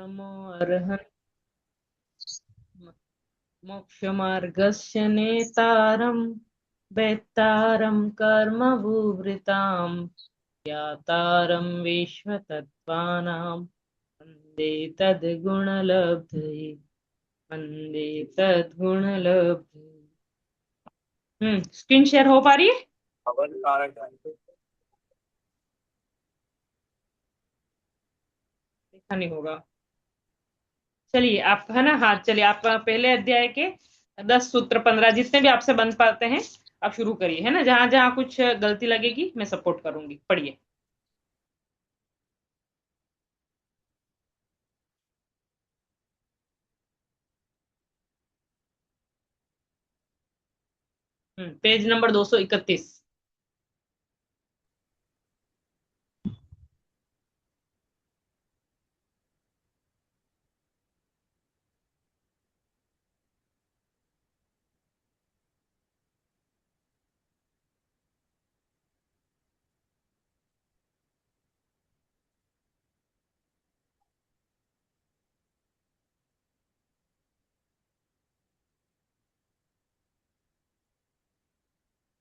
नमोऽर्हन् मोक्षमार्गस्य नेतारं वेत्तारं कर्मभूभृतां ज्ञातारं विश्वतत्त्वानां वन्दे तद्गुणलब्धये वन्दे तद्गुणलब्धये। Screen share हो पा रही है? देखा नहीं होगा। चलिए आप है ना, हाँ चलिए आप पहले अध्याय के 10 सूत्र 15 जितने भी आपसे बन पाते हैं आप शुरू करिए, है ना। जहां जहां कुछ गलती लगेगी मैं सपोर्ट करूंगी, पढ़िए। Page number 231।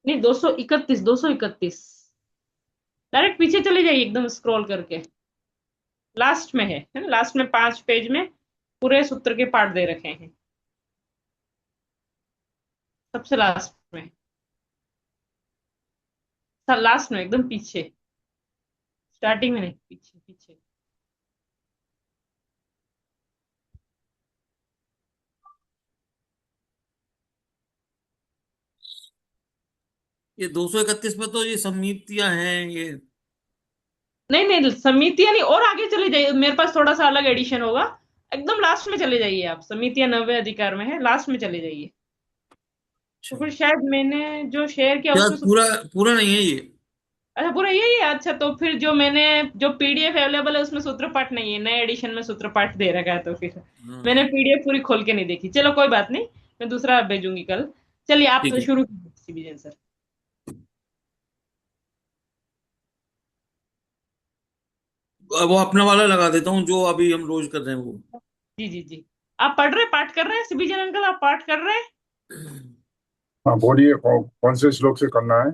नहीं, 231, 231। डायरेक्ट पीछे चले जाइए एकदम स्क्रॉल करके। लास्ट में है ना, लास्ट में 5 पेज में पूरे सूत्र के पार्ट दे रखे हैं, सबसे लास्ट में। लास्ट में एकदम पीछे, स्टार्टिंग में नहीं, पीछे पीछे। ये 231 में तो ये समितियां हैं ये। नहीं नहीं, समितियां नहीं, और आगे चले जाइए, मेरे पास थोड़ा सा अलग एडिशन होगा। एकदम लास्ट में चले जाइए आप, समितियां 90 अधिकार में है, लास्ट में चले जाइए। तो अच्छा, फिर शायद मैंने जो शेयर किया क्या उसमें पूरा पूरा नहीं है ये? अच्छा पूरा यही है। अच्छा तो फिर जो मैंने, जो पीडीएफ अवेलेबल है उसमें सूत्र पाठ नहीं है, नए एडिशन में सूत्र पाठ दे रखा है, तो फिर मैंने हाँ, पीडीएफ पूरी खोल के नहीं देखी। चलो कोई बात नहीं, मैं दूसरा भेजूंगी कल। चलिए आप ठीक तो है। शुरू कीजिए सर। अब वो अपना वाला लगा देता हूँ जो अभी हम रोज कर रहे हैं वो। जी जी जी। आप पढ़ रहे, पाठ कर रहे हैं सिबिजन अंकल, आप पाठ कर रहे हैं? हाँ बोलिए, कौन से श्लोक से करना है?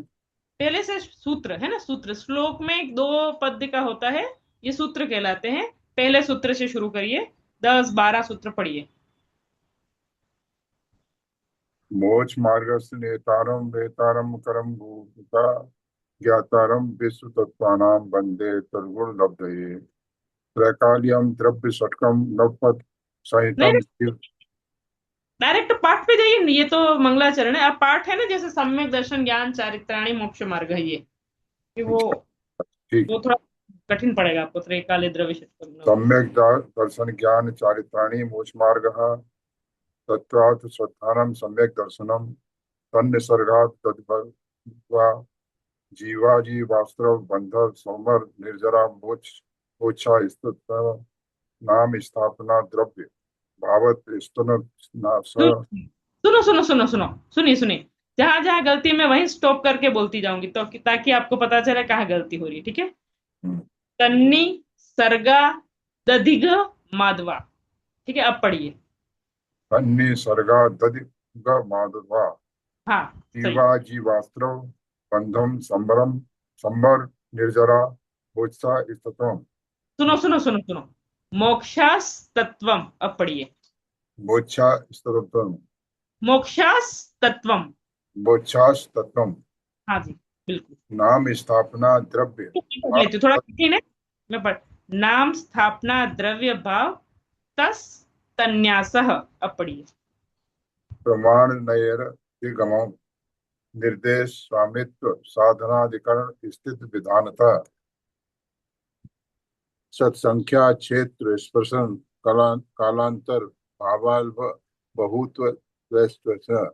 पहले से सूत्र है ना, सूत्र श्लोक में 2 पद का होता है, ये सूत्र कहलाते हैं। पहले सूत्र से शुरू करिए, 10 12 सूत्र पढ़िए। मोक्ष मार्गस्य नेतारम वेतारम करम भूता ज्ञातारम विश्व तत्वानां वंदे तद्गुण लब्धये त्रैकालियम द्रव्य षटकम नवपद नहीं, संहितम शिव। डायरेक्ट पाठ पे जाइए, ये तो मंगलाचरण है। अब पाठ है ना, जैसे सम्यक दर्शन ज्ञान चारित्राणी मोक्ष मार्ग है ये, कि ठीक। वो थोड़ा कठिन पड़ेगा आपको, त्रैकाल्य द्रव्य शतकम। सम्यक दर्शन ज्ञान चारित्राणि मोक्ष मार्ग तत्वात् श्रद्धानम सम्यक दर्शनम तन्निसर्गात् तद्भवा जीवाजी वास्त्र बंधर सोमर निर्जरा मोक्ष मोक्षा स्तुत नाम स्थापना द्रव्य भावत स्तन नाश। सुनो सुनो सुनो सुनो, सुनिए सुनिए। जहां जहां गलती मैं वहीं स्टॉप करके बोलती जाऊंगी, तो ताकि आपको पता चले कहाँ गलती हो रही है, ठीक है। तन्नी, सर्गा, दधिग, माधवा। ठीक है, अब पढ़िए। अन्य सर्गा ददिग माधवा हाँ सही। जीवा जीवास्त्र बंधम संबरम संबर निर्जरा मोक्षा स्ततम सुनो सुनो सुनो सुनो, मोक्षास तत्वम, अब पढ़िए। मोक्षा स्ततम मोक्षास तत्वम। मोक्षास तत्वम हाँ जी, बिल्कुल। नाम स्थापना द्रव्य पढ़ लेती हूँ, थोड़ा भाव कठिन है। मैं पढ़, नाम स्थापना द्रव्य भाव तस तन्यासः, अब पढ़िए। प्रमाण नयर दिगम निर्देश स्वामित्व साधनाधिकरण स्थित विधानता सत्संख्या क्षेत्र स्पर्शन कालांतर भावाल बहुत्व वैश्वस्य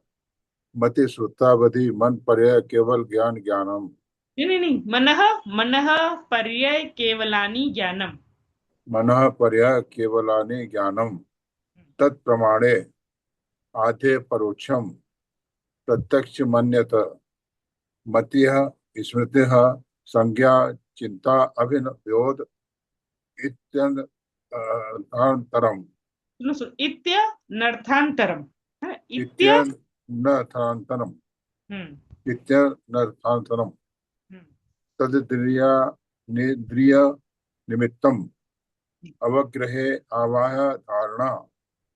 मति श्रुतावधि मन पर्याय केवल ज्ञान ज्ञानम नहीं नहीं नहीं, मनः, मनः पर्यय केवलानि ज्ञानम। मनः पर्याय केवलानि ज्ञानम तत्प्रमाणे आधे परोक्षम प्रत्यक्ष मन्यत मतिः स्मृतिः संज्ञा चिंता अभिनवोद इत्यन अर्थांतरम। सुनो सुनो, इत्य नर्थांतरम, है ना? इत्य। इत्यनर्थांतरम। हम्म। इत्यनर्थांतरम। हम्म। तद्क्रिया निद्रिय निमित्तम अवग्रहे आवाह धारणा।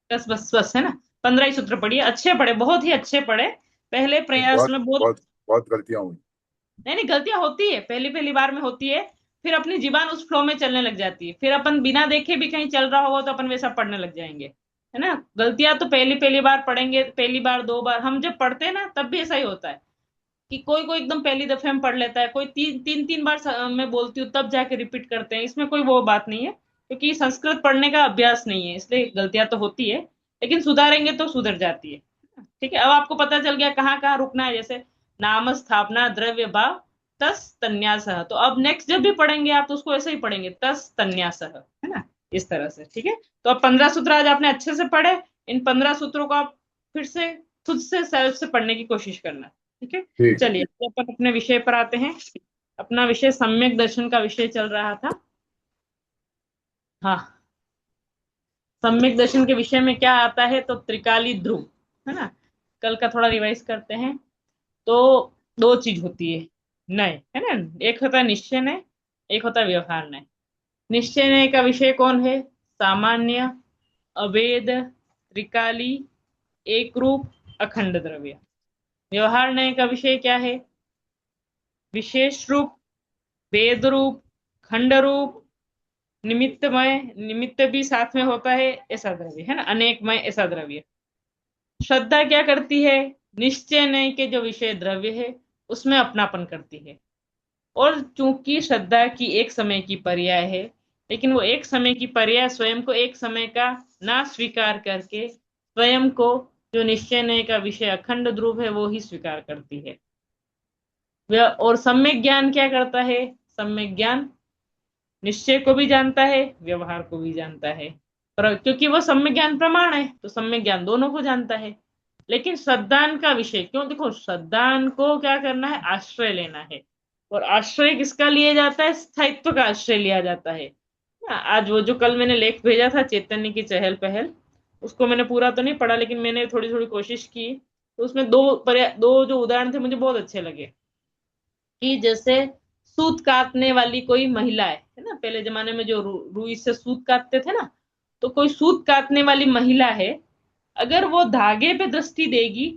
बस बस बस, है ना? 15 ही सूत्र पढ़िए, अच्छे पढ़े, बहुत ही अच्छे पढ़े। पहले प्रयास बहुत में बहुत। बहुत बहुत गलतियां हुई। नहीं नहीं, गलतियां होती है, पहली पहली बार में होती है। फिर अपनी जीबान उस फ्लो में चलने लग जाती है, फिर अपन बिना देखे भी कहीं चल रहा होगा तो अपन वैसा पढ़ने लग जाएंगे, है ना? गलतियां तो पहली पहली बार पढ़ेंगे, पहली बार दो बार हम जब पढ़ते हैं ना तब भी ऐसा ही होता है कि कोई कोई एकदम पहली दफे में पढ़ लेता है, कोई तीन तीन तीन बार मैं बोलती हूँ तब जाके रिपीट करते हैं। इसमें कोई वो बात नहीं है, क्योंकि संस्कृत पढ़ने का अभ्यास नहीं है, इसलिए गलतियां तो होती है, लेकिन सुधारेंगे तो सुधर जाती है। ठीक है, अब आपको पता चल गया कहाँ कहाँ रुकना है। जैसे नाम स्थापना द्रव्य भाव तस तन्यास, तो अब नेक्स्ट जब भी पढ़ेंगे आप तो उसको ऐसे ही पढ़ेंगे, तस तन्यास, है ना? इस तरह से। ठीक है, तो अब 15 सूत्र आज आपने अच्छे से पढ़े। इन 15 सूत्रों को आप फिर से खुद से सेल्फ से पढ़ने की कोशिश करना। ठीक है, ठीक है। चलिए तो अपन अपने विषय पर आते हैं। अपना विषय सम्यक दर्शन का विषय चल रहा था। हाँ, सम्यक दर्शन के विषय में क्या आता है, तो त्रिकाली ध्रुव, है ना? कल का थोड़ा रिवाइज करते हैं। तो दो चीज होती है नय, है ना? एक होता है निश्चय नय, एक होता है व्यवहार नय। निश्चय नय का विषय कौन है? सामान्य, अवेद, त्रिकाली, एक रूप, अखंड द्रव्य। व्यवहार नय का विषय क्या है? विशेष रूप, वेद रूप, खंड रूप, निमित्तमय, निमित्त भी साथ में होता है ऐसा द्रव्य, है ना? अनेकमय ऐसा द्रव्य। श्रद्धा क्या करती है? निश्चय नय के जो विषय द्रव्य है उसमें अपनापन करती है। और चूंकि श्रद्धा की एक समय की पर्याय है, लेकिन वो एक समय की पर्याय स्वयं को एक समय का ना स्वीकार करके स्वयं को, जो निश्चय नय का विषय अखंड ध्रुव है, वो ही स्वीकार करती है। और सम्यक ज्ञान क्या करता है? सम्यक ज्ञान निश्चय को भी जानता है, व्यवहार को भी जानता है। पर क्योंकि वो सम्यक ज्ञान प्रमाण है तो सम्यक ज्ञान दोनों को जानता है। लेकिन श्रद्धान का विषय क्यों? देखो, श्रद्धान को क्या करना है? आश्रय लेना है। और आश्रय किसका लिया जाता है? स्थायित्व का आश्रय लिया जाता है। आज वो जो कल मैंने लेख भेजा था चैतन्य की चहल पहल, उसको मैंने पूरा तो नहीं पढ़ा, लेकिन मैंने थोड़ी थोड़ी कोशिश की। तो उसमें दो जो उदाहरण थे मुझे बहुत अच्छे लगे। कि जैसे सूत काटने वाली कोई महिला है ना? पहले जमाने में जो रुई से सूत काटते थे ना, तो कोई सूत काटने वाली महिला है, अगर वो धागे पे दृष्टि देगी,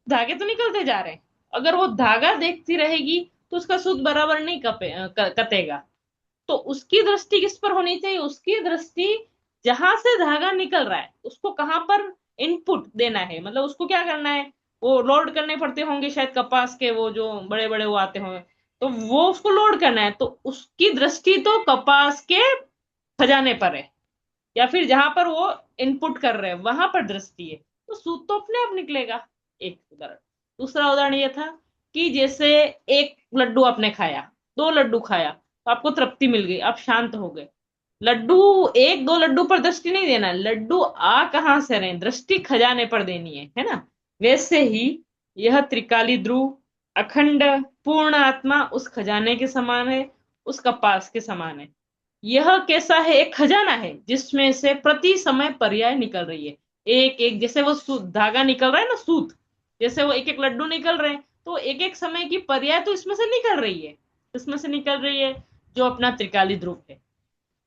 धागे तो निकलते जा रहे हैं, अगर वो धागा देखती रहेगी तो उसका सूत बराबर नहीं कतेगा। तो उसकी दृष्टि किस पर होनी चाहिए? उसकी दृष्टि जहां से धागा निकल रहा है उसको कहां पर इनपुट देना है, मतलब उसको क्या करना है? वो लोड करने पड़ते होंगे शायद, कपास के वो जो बड़े बड़े वो आते होंगे, तो वो उसको लोड करना है। तो उसकी दृष्टि तो कपास के खजाने पर है, या फिर जहां पर वो इनपुट कर रहे हैं वहां पर दृष्टि है, तो सूत तो अपने आप निकलेगा। एक उदाहरण। दूसरा उदाहरण ये था कि जैसे एक लड्डू आपने खाया, दो लड्डू खाया, तो आपको तृप्ति मिल गई, आप शांत हो गए। लड्डू, एक दो लड्डू पर दृष्टि नहीं देना, लड्डू आ कहां से रहे, दृष्टि खजाने पर देनी है ना? वैसे ही यह त्रिकाली ध्रुव अखंड पूर्ण आत्मा उस खजाने के समान है, उस कपास के समान है। यह कैसा है? एक खजाना है जिसमें से प्रति समय पर्याय निकल रही है। एक एक, जैसे वो धागा निकल रहा है ना, सूत, जैसे वो एक एक लड्डू निकल रहे हैं, तो एक एक समय की पर्याय तो इसमें से निकल रही है। इसमें से निकल रही है जो अपना त्रिकाली ध्रुव है।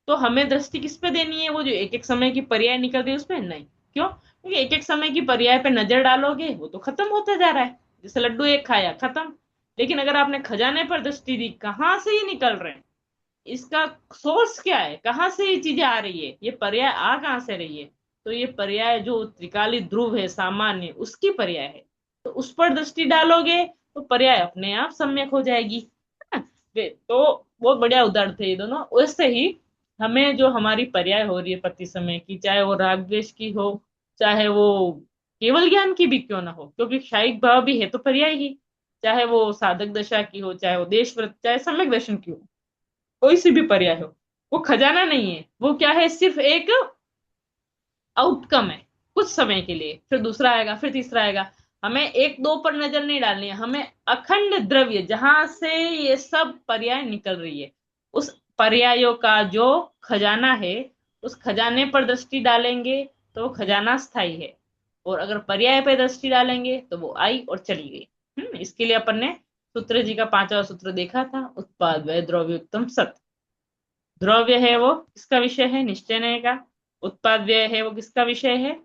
तो हमें दृष्टि किस पे देनी है? वो जो एक एक समय की पर्याय निकल रही है उसमें नहीं। क्यों? क्योंकि एक एक समय की पर्याय पे नजर डालोगे वो तो खत्म होता जा रहा है। जैसे लड्डू एक खाया, खत्म। लेकिन अगर आपने खजाने पर दृष्टि दी, कहाँ से ये निकल रहे हैं, इसका सोर्स क्या है, कहाँ से ये चीजें आ रही है, ये पर्याय आ कहाँ से रही है? तो ये पर्याय जो त्रिकाली ध्रुव है सामान्य, उसकी पर्याय है। तो उस पर दृष्टि डालोगे तो पर्याय अपने आप सम्यक हो जाएगी, है ना? तो बहुत बढ़िया उदाहरण थे ये दोनों। वैसे ही हमें जो हमारी पर्याय हो रही है प्रति समय की, चाहे वो राग द्वेष की हो, चाहे वो केवल ज्ञान की भी क्यों ना हो, क्योंकि क्षयिक भाव भी है तो पर्याय ही, चाहे वो साधक दशा की हो, चाहे वो देश व्रत, चाहे सम्यक दर्शन की हो, कोई सी भी पर्याय हो, वो खजाना नहीं है। वो क्या है? सिर्फ एक आउटकम है, कुछ समय के लिए, फिर दूसरा आएगा, फिर तीसरा आएगा। हमें एक दो पर नजर नहीं डालनी है, हमें अखंड द्रव्य जहां से ये सब पर्याय निकल रही है, उस पर्यायों का जो खजाना है उस खजाने पर दृष्टि डालेंगे तो वो खजाना स्थायी है, और अगर पर्याय पर दृष्टि डालेंगे तो वो आई और चली गई। इसके लिए अपन ने सूत्र जी का 5वां सूत्र देखा था, उत्पाद व्यय द्रव्य उत्तम सत। द्रव्य है वो किसका विषय है, निश्चय नय का। उत्पाद व्यय है वो किसका विषय है,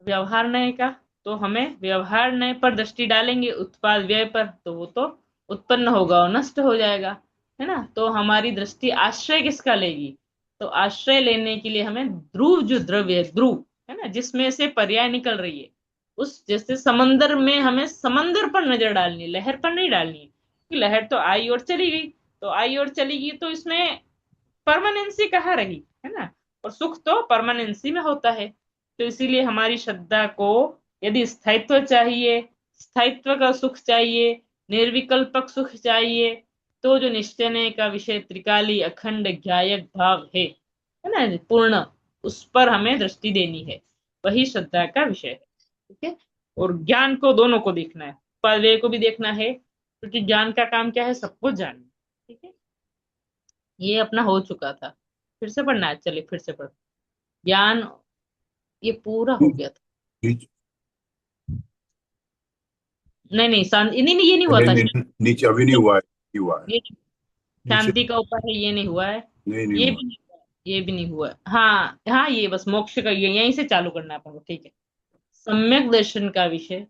व्यवहार नय का। तो हमें व्यवहार नय पर दृष्टि डालेंगे उत्पाद व्यय पर, तो वो तो उत्पन्न होगा और नष्ट हो जाएगा, है ना। तो हमारी दृष्टि आश्रय किसका लेगी, तो आश्रय लेने के लिए हमें ध्रुव, जो द्रव्य है ध्रुव, है ना, जिसमें से पर्याय निकल रही है, उस जैसे समंदर में हमें समंदर पर नजर डालनी है, लहर पर नहीं डालनी है, क्योंकि लहर तो आई और चली गई, तो आई और चली गई तो इसमें परमानेंसी कहाँ रही, है ना। और सुख तो परमानेंसी में होता है। तो इसीलिए हमारी श्रद्धा को यदि स्थायित्व चाहिए, स्थायित्व का सुख चाहिए, निर्विकल्पक सुख चाहिए, तो जो निश्चय का विषय त्रिकाली अखंड ज्ञायक भाव है ना, पूर्ण, उस पर हमें दृष्टि देनी है, वही श्रद्धा का विषय है। ठीक है। और ज्ञान को दोनों को देखना है, पर्याय को भी देखना है, क्योंकि ज्ञान का काम क्या है, सब कुछ जानना। ठीक है। ये अपना हो चुका था, फिर से पढ़ना है, चलिए फिर से पढ़। ज्ञान ये पूरा हो गया था। नीचे नहीं नहीं नहीं नहीं, ये नहीं हुआ नहीं था नहीं, नीचे अभी नहीं हुआ है, नहीं हुआ है ये नीचे। शांति का ऊपर है, ये नहीं हुआ है। नहीं नहीं ये हुआ। भी नहीं हुआ है, ये भी नहीं हुआ है। हाँ हाँ, ये बस मोक्ष का, ये यहीं से चालू करना है अपन को। ठीक है। सम्यक दर्शन का विषय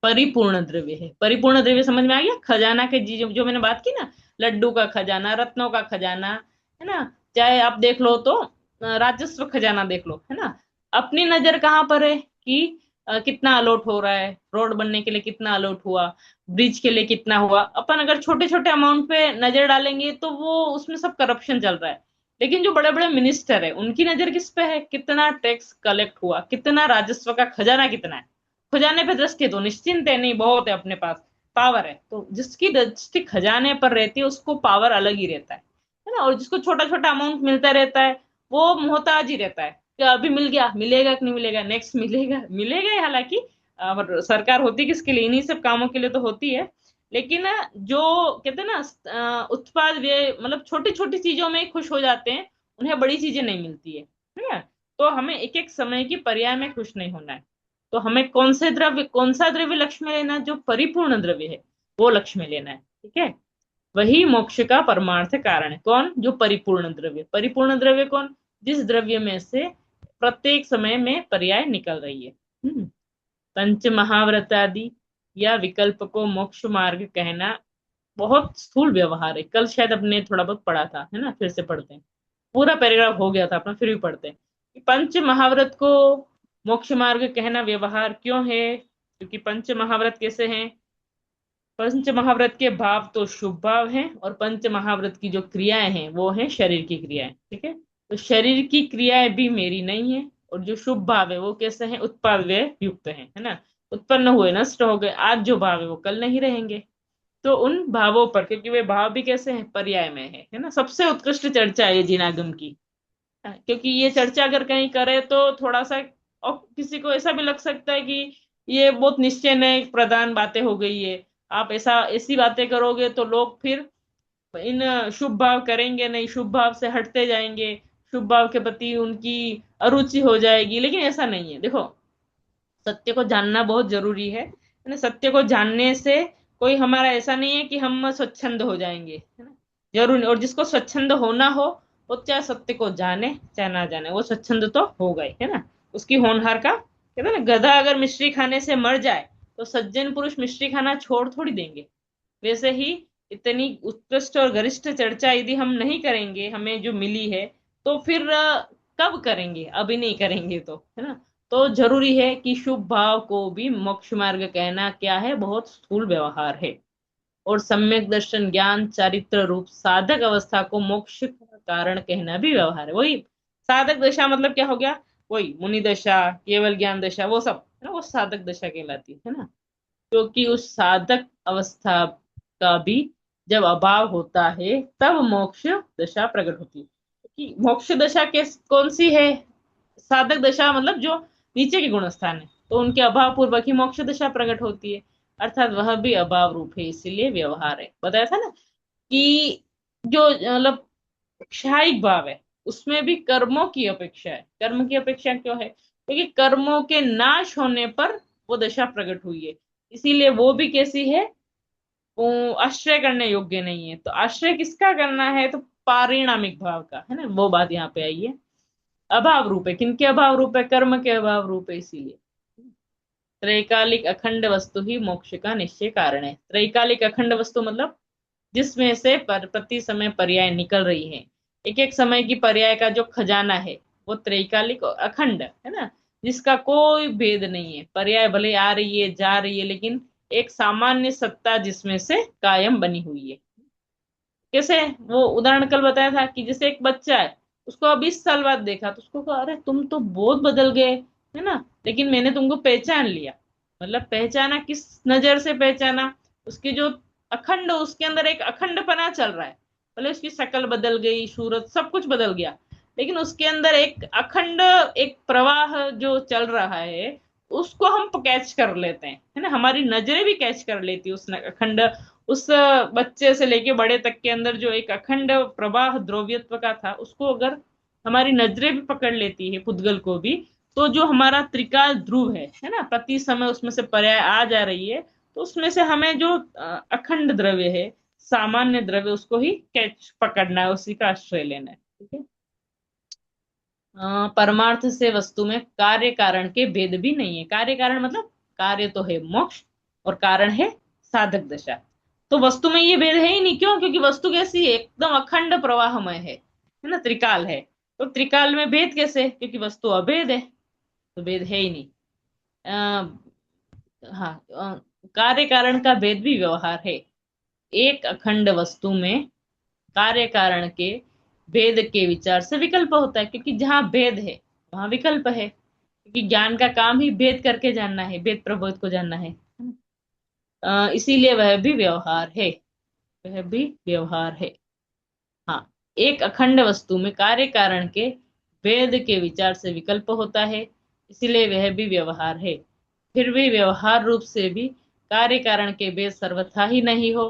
परिपूर्ण द्रव्य है। परिपूर्ण द्रव्य समझ में आ गया, खजाना के जी जो मैंने बात की ना, लड्डू का खजाना, रत्नों का खजाना, है ना। चाहे आप देख लो तो राजस्व खजाना देख लो, है ना। अपनी नजर कहाँ पर है कि कितना अलॉट हो रहा है, रोड बनने के लिए कितना अलॉट हुआ, ब्रिज के लिए कितना हुआ। अपन अगर छोटे छोटे अमाउंट पे नजर डालेंगे तो वो उसमें सब करप्शन चल रहा है। लेकिन जो बड़े बड़े मिनिस्टर है उनकी नजर किस पे है, कितना टैक्स कलेक्ट हुआ, कितना राजस्व का खजाना कितना है। खजाने पे दृष्टि तो निश्चिंत है, नहीं बहुत है अपने पास, पावर है, तो जिसकी दृष्टि खजाने पर रहती है उसको पावर अलग ही रहता है ना। और जिसको छोटा छोटा अमाउंट मिलता रहता है वो मोहताज ही रहता है कि अभी मिल गया, मिलेगा कि नहीं मिलेगा, नेक्स्ट मिलेगा, मिलेगा ही। हालांकि सरकार होती किसके लिए, इन्हीं सब कामों के लिए तो होती है। लेकिन जो कहते हैं ना उत्पाद व्यय, मतलब छोटी छोटी चीजों में ही खुश हो जाते हैं, उन्हें बड़ी चीजें नहीं मिलती है ना। तो हमें एक एक समय की पर्याय में खुश नहीं होना है। तो हमें कौन सा द्रव्य लक्ष्य में लेना है, जो परिपूर्ण द्रव्य है वो लक्ष्य में लेना है। ठीक है। वही मोक्ष का परमार्थ कारण है। कौन, जो परिपूर्ण द्रव्य। परिपूर्ण द्रव्य कौन, जिस द्रव्य में से प्रत्येक समय में पर्याय निकल रही है। पंच महाव्रत आदि या विकल्प को मोक्ष मार्ग कहना बहुत स्थूल व्यवहार है। कल शायद अपने थोड़ा बहुत पढ़ा था, है ना, फिर से पढ़ते हैं। पूरा पैराग्राफ हो गया था अपना, फिर भी पढ़ते हैं कि पंच महाव्रत को मोक्ष मार्ग कहना व्यवहार क्यों है, क्योंकि पंच महाव्रत कैसे हैं, पंच महाव्रत के भाव तो शुभ भाव हैं, और पंच महाव्रत की जो क्रियाएं हैं वो हैं शरीर की क्रियाएं। ठीक है। तो शरीर की क्रियाएं भी मेरी नहीं है, और जो शुभ भाव है वो कैसे हैं, उत्पाद व्यय युक्त है ना। उत्पन्न हुए नष्ट हो गए, आज जो भाव है वो कल नहीं रहेंगे। तो उन भावों पर, क्योंकि वे भाव भी कैसे हैं, पर्याय में है ना। सबसे उत्कृष्ट चर्चा है ये जिनागम की। क्योंकि ये चर्चा अगर कहीं करे तो थोड़ा सा, और किसी को ऐसा भी लग सकता है कि ये बहुत निश्चय नय प्रधान बातें हो गई है, आप ऐसी बातें करोगे तो लोग फिर इन शुभ भाव करेंगे नहीं, शुभ भाव से हटते जाएंगे, शुभ भाव के प्रति उनकी अरुचि हो जाएगी। लेकिन ऐसा नहीं है, देखो सत्य को जानना बहुत जरूरी है ना। सत्य को जानने से कोई हमारा ऐसा नहीं है कि हम स्वच्छंद हो जाएंगे, है ना। जरूर नहीं। और जिसको स्वच्छंद होना हो वो चाहे सत्य को जाने चाहे ना जाने, वो स्वच्छंद तो होगा ही, है ना। उसकी होनहार का कहते हैं ना, गधा अगर मिश्री खाने से मर जाए तो सज्जन पुरुष मिश्री खाना छोड़ थोड़ी देंगे। वैसे ही इतनी उत्कृष्ट और गरिष्ठ चर्चा यदि हम नहीं करेंगे हमें जो मिली है, तो फिर कब करेंगे, अभी नहीं करेंगे तो, है ना। तो जरूरी है कि शुभ भाव को भी मोक्ष मार्ग कहना क्या है, बहुत स्थूल व्यवहार है। और सम्यक दर्शन ज्ञान चारित्र रूप साधक अवस्था को मोक्ष का कारण कहना भी व्यवहार है। वही साधक दशा मतलब क्या हो गया, वही मुनि दशा, केवल ज्ञान दशा, वो सब है ना, वो साधक दशा कहलाती है ना। क्योंकि उस साधक अवस्था का भी जब अभाव होता है तब मोक्ष दशा प्रकट होती है। क्योंकि मोक्ष दशा कौन सी है, साधक दशा मतलब जो नीचे के गुण स्थान है, तो उनके अभाव पूर्वक ही मोक्ष दशा प्रकट होती है। अर्थात वह भी अभाव रूप है, इसीलिए व्यवहार है। बताया था ना कि जो मतलब क्षायिक भाव है उसमें भी कर्मों की अपेक्षा है। कर्म की अपेक्षा क्यों है? क्योंकि कर्मों के नाश होने पर वो दशा प्रकट हुई है, इसीलिए वो भी कैसी है? वो आश्रय करने योग्य नहीं है। तो आश्रय किसका करना है? तो पारिणामिक भाव का, है ना, वो बात यहाँ पे आई है। अभाव रूप है, किनके अभाव रूप है? कर्म के अभाव रूप है, इसीलिए। त्रैकालिक अखंड वस्तु ही मोक्ष का निश्चय कारण है। त्रैकालिक अखंड वस्तु मतलब जिसमें से प्रति समय पर्याय निकल रही है। एक एक समय की पर्याय का जो खजाना है वो त्रैकालिक और अखंड है ना, जिसका कोई भेद नहीं है। पर्याय भले आ रही है जा रही है, लेकिन एक सामान्य सत्ता जिसमें से कायम बनी हुई है। कैसे? वो उदाहरण कल बताया था कि जैसे एक बच्चा है, उसको अब 20 साल बाद देखा तो उसको कहा, अरे तुम तो बहुत बदल गए, है ना, लेकिन मैंने तुमको पहचान लिया। मतलब पहचाना किस नजर से पहचाना? उसकी जो अखंड, उसके अंदर एक अखंडपना चल रहा है। भले उसकी शक्ल बदल गई, सूरत सब कुछ बदल गया, लेकिन उसके अंदर एक अखंड, एक प्रवाह जो चल रहा है, उसको हम कैच कर लेते हैं, है ना। हमारी नजरें भी कैच कर लेती है उस अखंड, उस बच्चे से लेके बड़े तक के अंदर जो एक अखंड प्रवाह द्रव्यत्व का था, उसको अगर हमारी नजरें भी पकड़ लेती है, पुद्गल को भी, तो जो हमारा त्रिकाल ध्रुव है ना, प्रति समय उसमें से पर्याय आ जा रही है, तो उसमें से हमें जो अखंड द्रव्य है, सामान्य द्रव्य, उसको ही कैच पकड़ना है, उसी का आश्रय लेना है। ठीक है। परमार्थ से वस्तु में कार्य कारण के भेद भी नहीं है। कार्य कारण मतलब कार्य तो है मोक्ष, और कारण है साधक दशा। तो वस्तु में ये भेद है ही नहीं। क्यों? क्योंकि वस्तु कैसी है? एकदम अखंड प्रवाहमय है ना, त्रिकाल है। तो त्रिकाल में भेद कैसे? क्योंकि वस्तु अभेद है, तो भेद है ही नहीं। हाँ, कार्य कारण का भेद भी व्यवहार है। एक अखंड वस्तु में कार्य कारण के भेद के विचार से विकल्प होता है, क्योंकि जहां भेद है वहां विकल्प है, क्योंकि ज्ञान का काम ही भेद करके जानना है, भेद प्रबोध को जानना है। इसीलिए वह भी व्यवहार है, वह भी व्यवहार है। हाँ, एक अखंड वस्तु में कार्य कारण के भेद के विचार से विकल्प होता है, इसीलिए वह भी व्यवहार है। फिर भी व्यवहार रूप से भी कार्य कारण के भेद सर्वथा ही नहीं हो,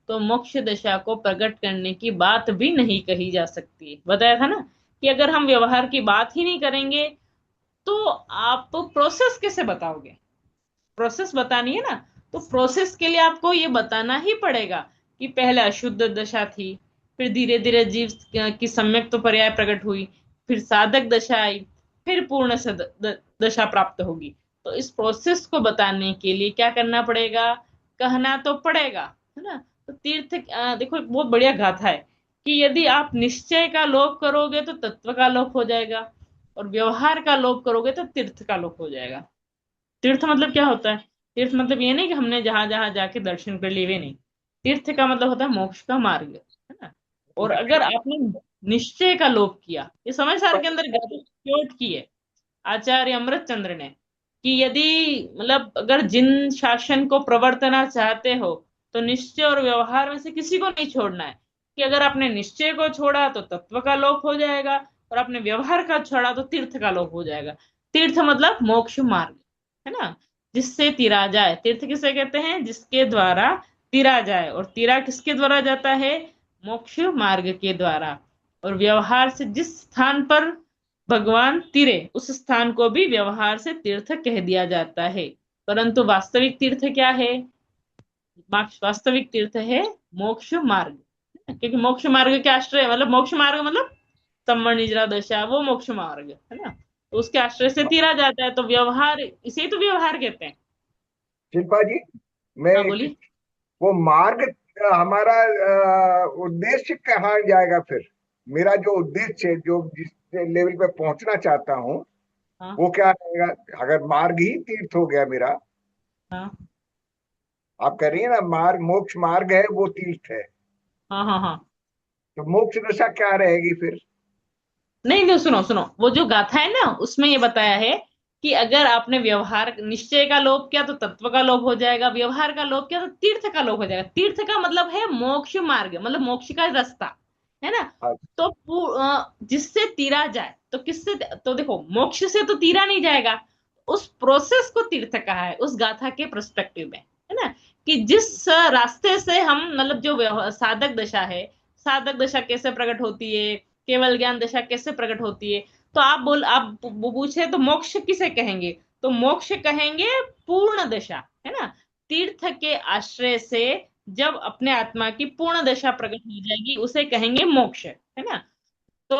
तो मोक्ष दशा को प्रकट करने की बात भी नहीं कही जा सकती। बताया था ना कि अगर हम व्यवहार की बात ही नहीं करेंगे, तो आप प्रोसेस कैसे बताओगे? प्रोसेस बतानी है ना, तो प्रोसेस के लिए आपको ये बताना ही पड़ेगा कि पहले अशुद्ध दशा थी, फिर धीरे धीरे जीव की सम्यक तो पर्याय प्रकट हुई, फिर साधक दशा आई, फिर पूर्ण दशा प्राप्त होगी। तो इस प्रोसेस को बताने के लिए क्या करना पड़ेगा? कहना तो पड़ेगा, है ना। तो तीर्थ देखो, एक बहुत बढ़िया गाथा है कि यदि आप निश्चय का लोप करोगे तो तत्व का लोप हो जाएगा, और व्यवहार का लोप करोगे तो तीर्थ का लोप हो जाएगा। तीर्थ मतलब क्या होता है? तीर्थ मतलब ये नहीं कि हमने जहां जहां जाके दर्शन कर लिए, वे नहीं। तीर्थ का मतलब होता है मोक्ष का मार्ग, है ना। और अगर आपने निश्चय का लोप किया, ये समय सार के अंदर कोट की है आचार्य अमृत चंद्र ने, कि यदि मतलब अगर जिन शासन को प्रवर्तना चाहते हो, तो निश्चय और व्यवहार में से किसी को नहीं छोड़ना है। कि अगर आपने निश्चय को छोड़ा तो तत्व का लोप हो जाएगा, और आपने व्यवहार का छोड़ा तो तीर्थ का लोप हो जाएगा। तीर्थ मतलब मोक्ष मार्ग, है ना, जिससे तिरा जाए। तीर्थ किसे कहते हैं? जिसके द्वारा तिरा जाए, और तिरा किसके द्वारा जाता है? मोक्ष मार्ग के द्वारा। और व्यवहार से जिस स्थान पर भगवान तिरे, उस स्थान को भी व्यवहार से तीर्थ कह दिया जाता है। परंतु वास्तविक तीर्थ क्या है? वास्तविक तीर्थ है मोक्ष मार्ग, क्योंकि मोक्ष मार्ग के आश्रय, मतलब मोक्ष मार्ग मतलब सम्मण निजरा दशा, वो मोक्ष मार्ग है ना, तो उसके आश्रय से तीरा जाता है। तो व्यवहार, इसे तो व्यवहार कहते हैं। शिल्पा जी, मैं हाँ बोलिए। वो मार्ग हमारा उद्देश्य कहाँ जाएगा फिर? मेरा जो उद्देश्य है, जो जिस लेवल पे पहुंचना चाहता हूँ, हाँ वो क्या रहेगा? अगर मार्ग ही तीर्थ हो गया मेरा, हाँ आप कह रही है ना मार्ग, मोक्ष मार्ग है वो तीर्थ है, हाँ हाँ हाँ। तो मोक्ष दशा क्या रहेगी फिर? नहीं नहीं, सुनो सुनो, वो जो गाथा है ना, उसमें ये बताया है कि अगर आपने व्यवहार, निश्चय का लोप किया तो तत्व का लोप हो जाएगा, व्यवहार का लोप किया तो तीर्थ का लोप हो जाएगा। तीर्थ का मतलब है मोक्ष मार्ग, मतलब मोक्ष का रास्ता, है ना। तो जिससे तीरा जाए, तो किससे? तो देखो, मोक्ष से तो तीरा नहीं जाएगा, उस प्रोसेस को तीर्थ कहा है उस गाथा के पर्सपेक्टिव में, है ना। कि जिस रास्ते से हम, मतलब जो साधक दशा है, साधक दशा कैसे प्रकट होती है, केवल ज्ञान दशा कैसे प्रकट होती है। तो आप पूछे तो मोक्ष किसे कहेंगे, तो मोक्ष कहेंगे पूर्ण दशा, है ना। तीर्थ के आश्रय से जब अपने आत्मा की पूर्ण दशा प्रकट हो जाएगी उसे कहेंगे मोक्ष, है ना। तो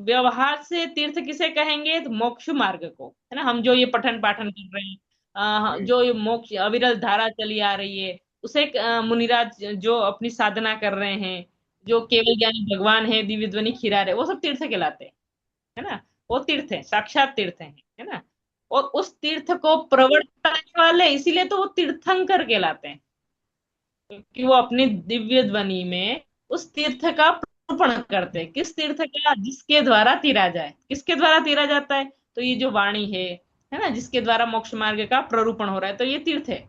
व्यवहार से तीर्थ किसे कहेंगे, तो मोक्ष मार्ग को, है ना। हम जो ये पठन पाठन कर रहे हैं, जो ये मोक्ष अविरल धारा चली आ रही है, उसे मुनिराज जो अपनी साधना कर रहे हैं, जो केवल ज्ञानी भगवान है, दिव्य ध्वनि खिरा रहे, वो सब तीर्थ कहलाते हैं, है ना। वो तीर्थ है, साक्षात तीर्थ है ना। और उस तीर्थ को प्रवर्तने वाले, इसीलिए तो वो तीर्थंकर कहलाते हैं, क्योंकि वो अपनी दिव्य ध्वनि में उस तीर्थ का प्ररूपण करते हैं। किस तीर्थ का, जिसके द्वारा तीरा जाए, किसके द्वारा तीरा जाता है, तो ये जो वाणी है ना, जिसके द्वारा मोक्ष मार्ग का प्ररूपण हो रहा है, तो ये तीर्थ है।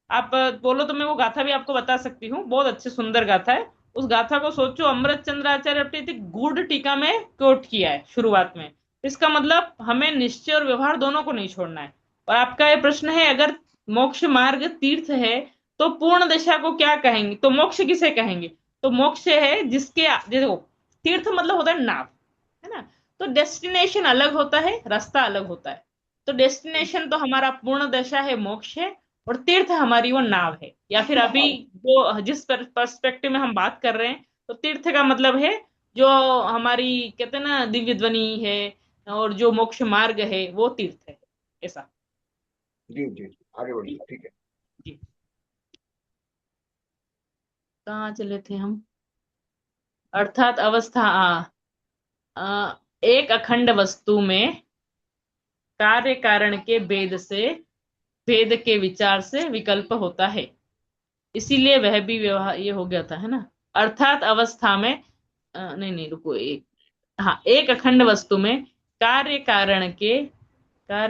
आप बोलो तो मैं वो गाथा भी आपको बता सकती हूँ, बहुत अच्छी सुंदर गाथा है। उस गाथा को सोचो, अमृत चंद्र आचार्य अपनी गूढ़ टीका में कोट किया है शुरुआत में। इसका मतलब हमें निश्चय और व्यवहार दोनों को नहीं छोड़ना है। और आपका ये प्रश्न है, अगर मोक्ष मार्ग तीर्थ है तो पूर्ण दशा को क्या कहेंगे, तो मोक्ष किसे कहेंगे, तो मोक्ष है जिसके, देखो तीर्थ मतलब होता है नाव, है ना। तो डेस्टिनेशन अलग होता है, रास्ता अलग होता है। तो डेस्टिनेशन तो हमारा पूर्ण दशा है, मोक्ष है, और तीर्थ हमारी वो नाव है। या फिर अभी जो जिस पर्सपेक्टिव में हम बात कर रहे हैं, तो तीर्थ का मतलब है जो हमारी कहते हैं ना दिव्य ध्वनि है, और जो मोक्ष मार्ग है वो तीर्थ है, ऐसा। जी जी जी, आगे बढ़िए, ठीक है। जी, कहाँ चले थे हम। अर्थात अवस्था एक अखंड वस्तु में कार्य कारण के भेद से, भेद के विचार से विकल्प होता है, इसीलिए वह भी व्यवहार, ये हो गया था, है ना। अर्थात अवस्था में नहीं नहीं रुको, एक, हाँ, एक अखंड वस्तु में कार्य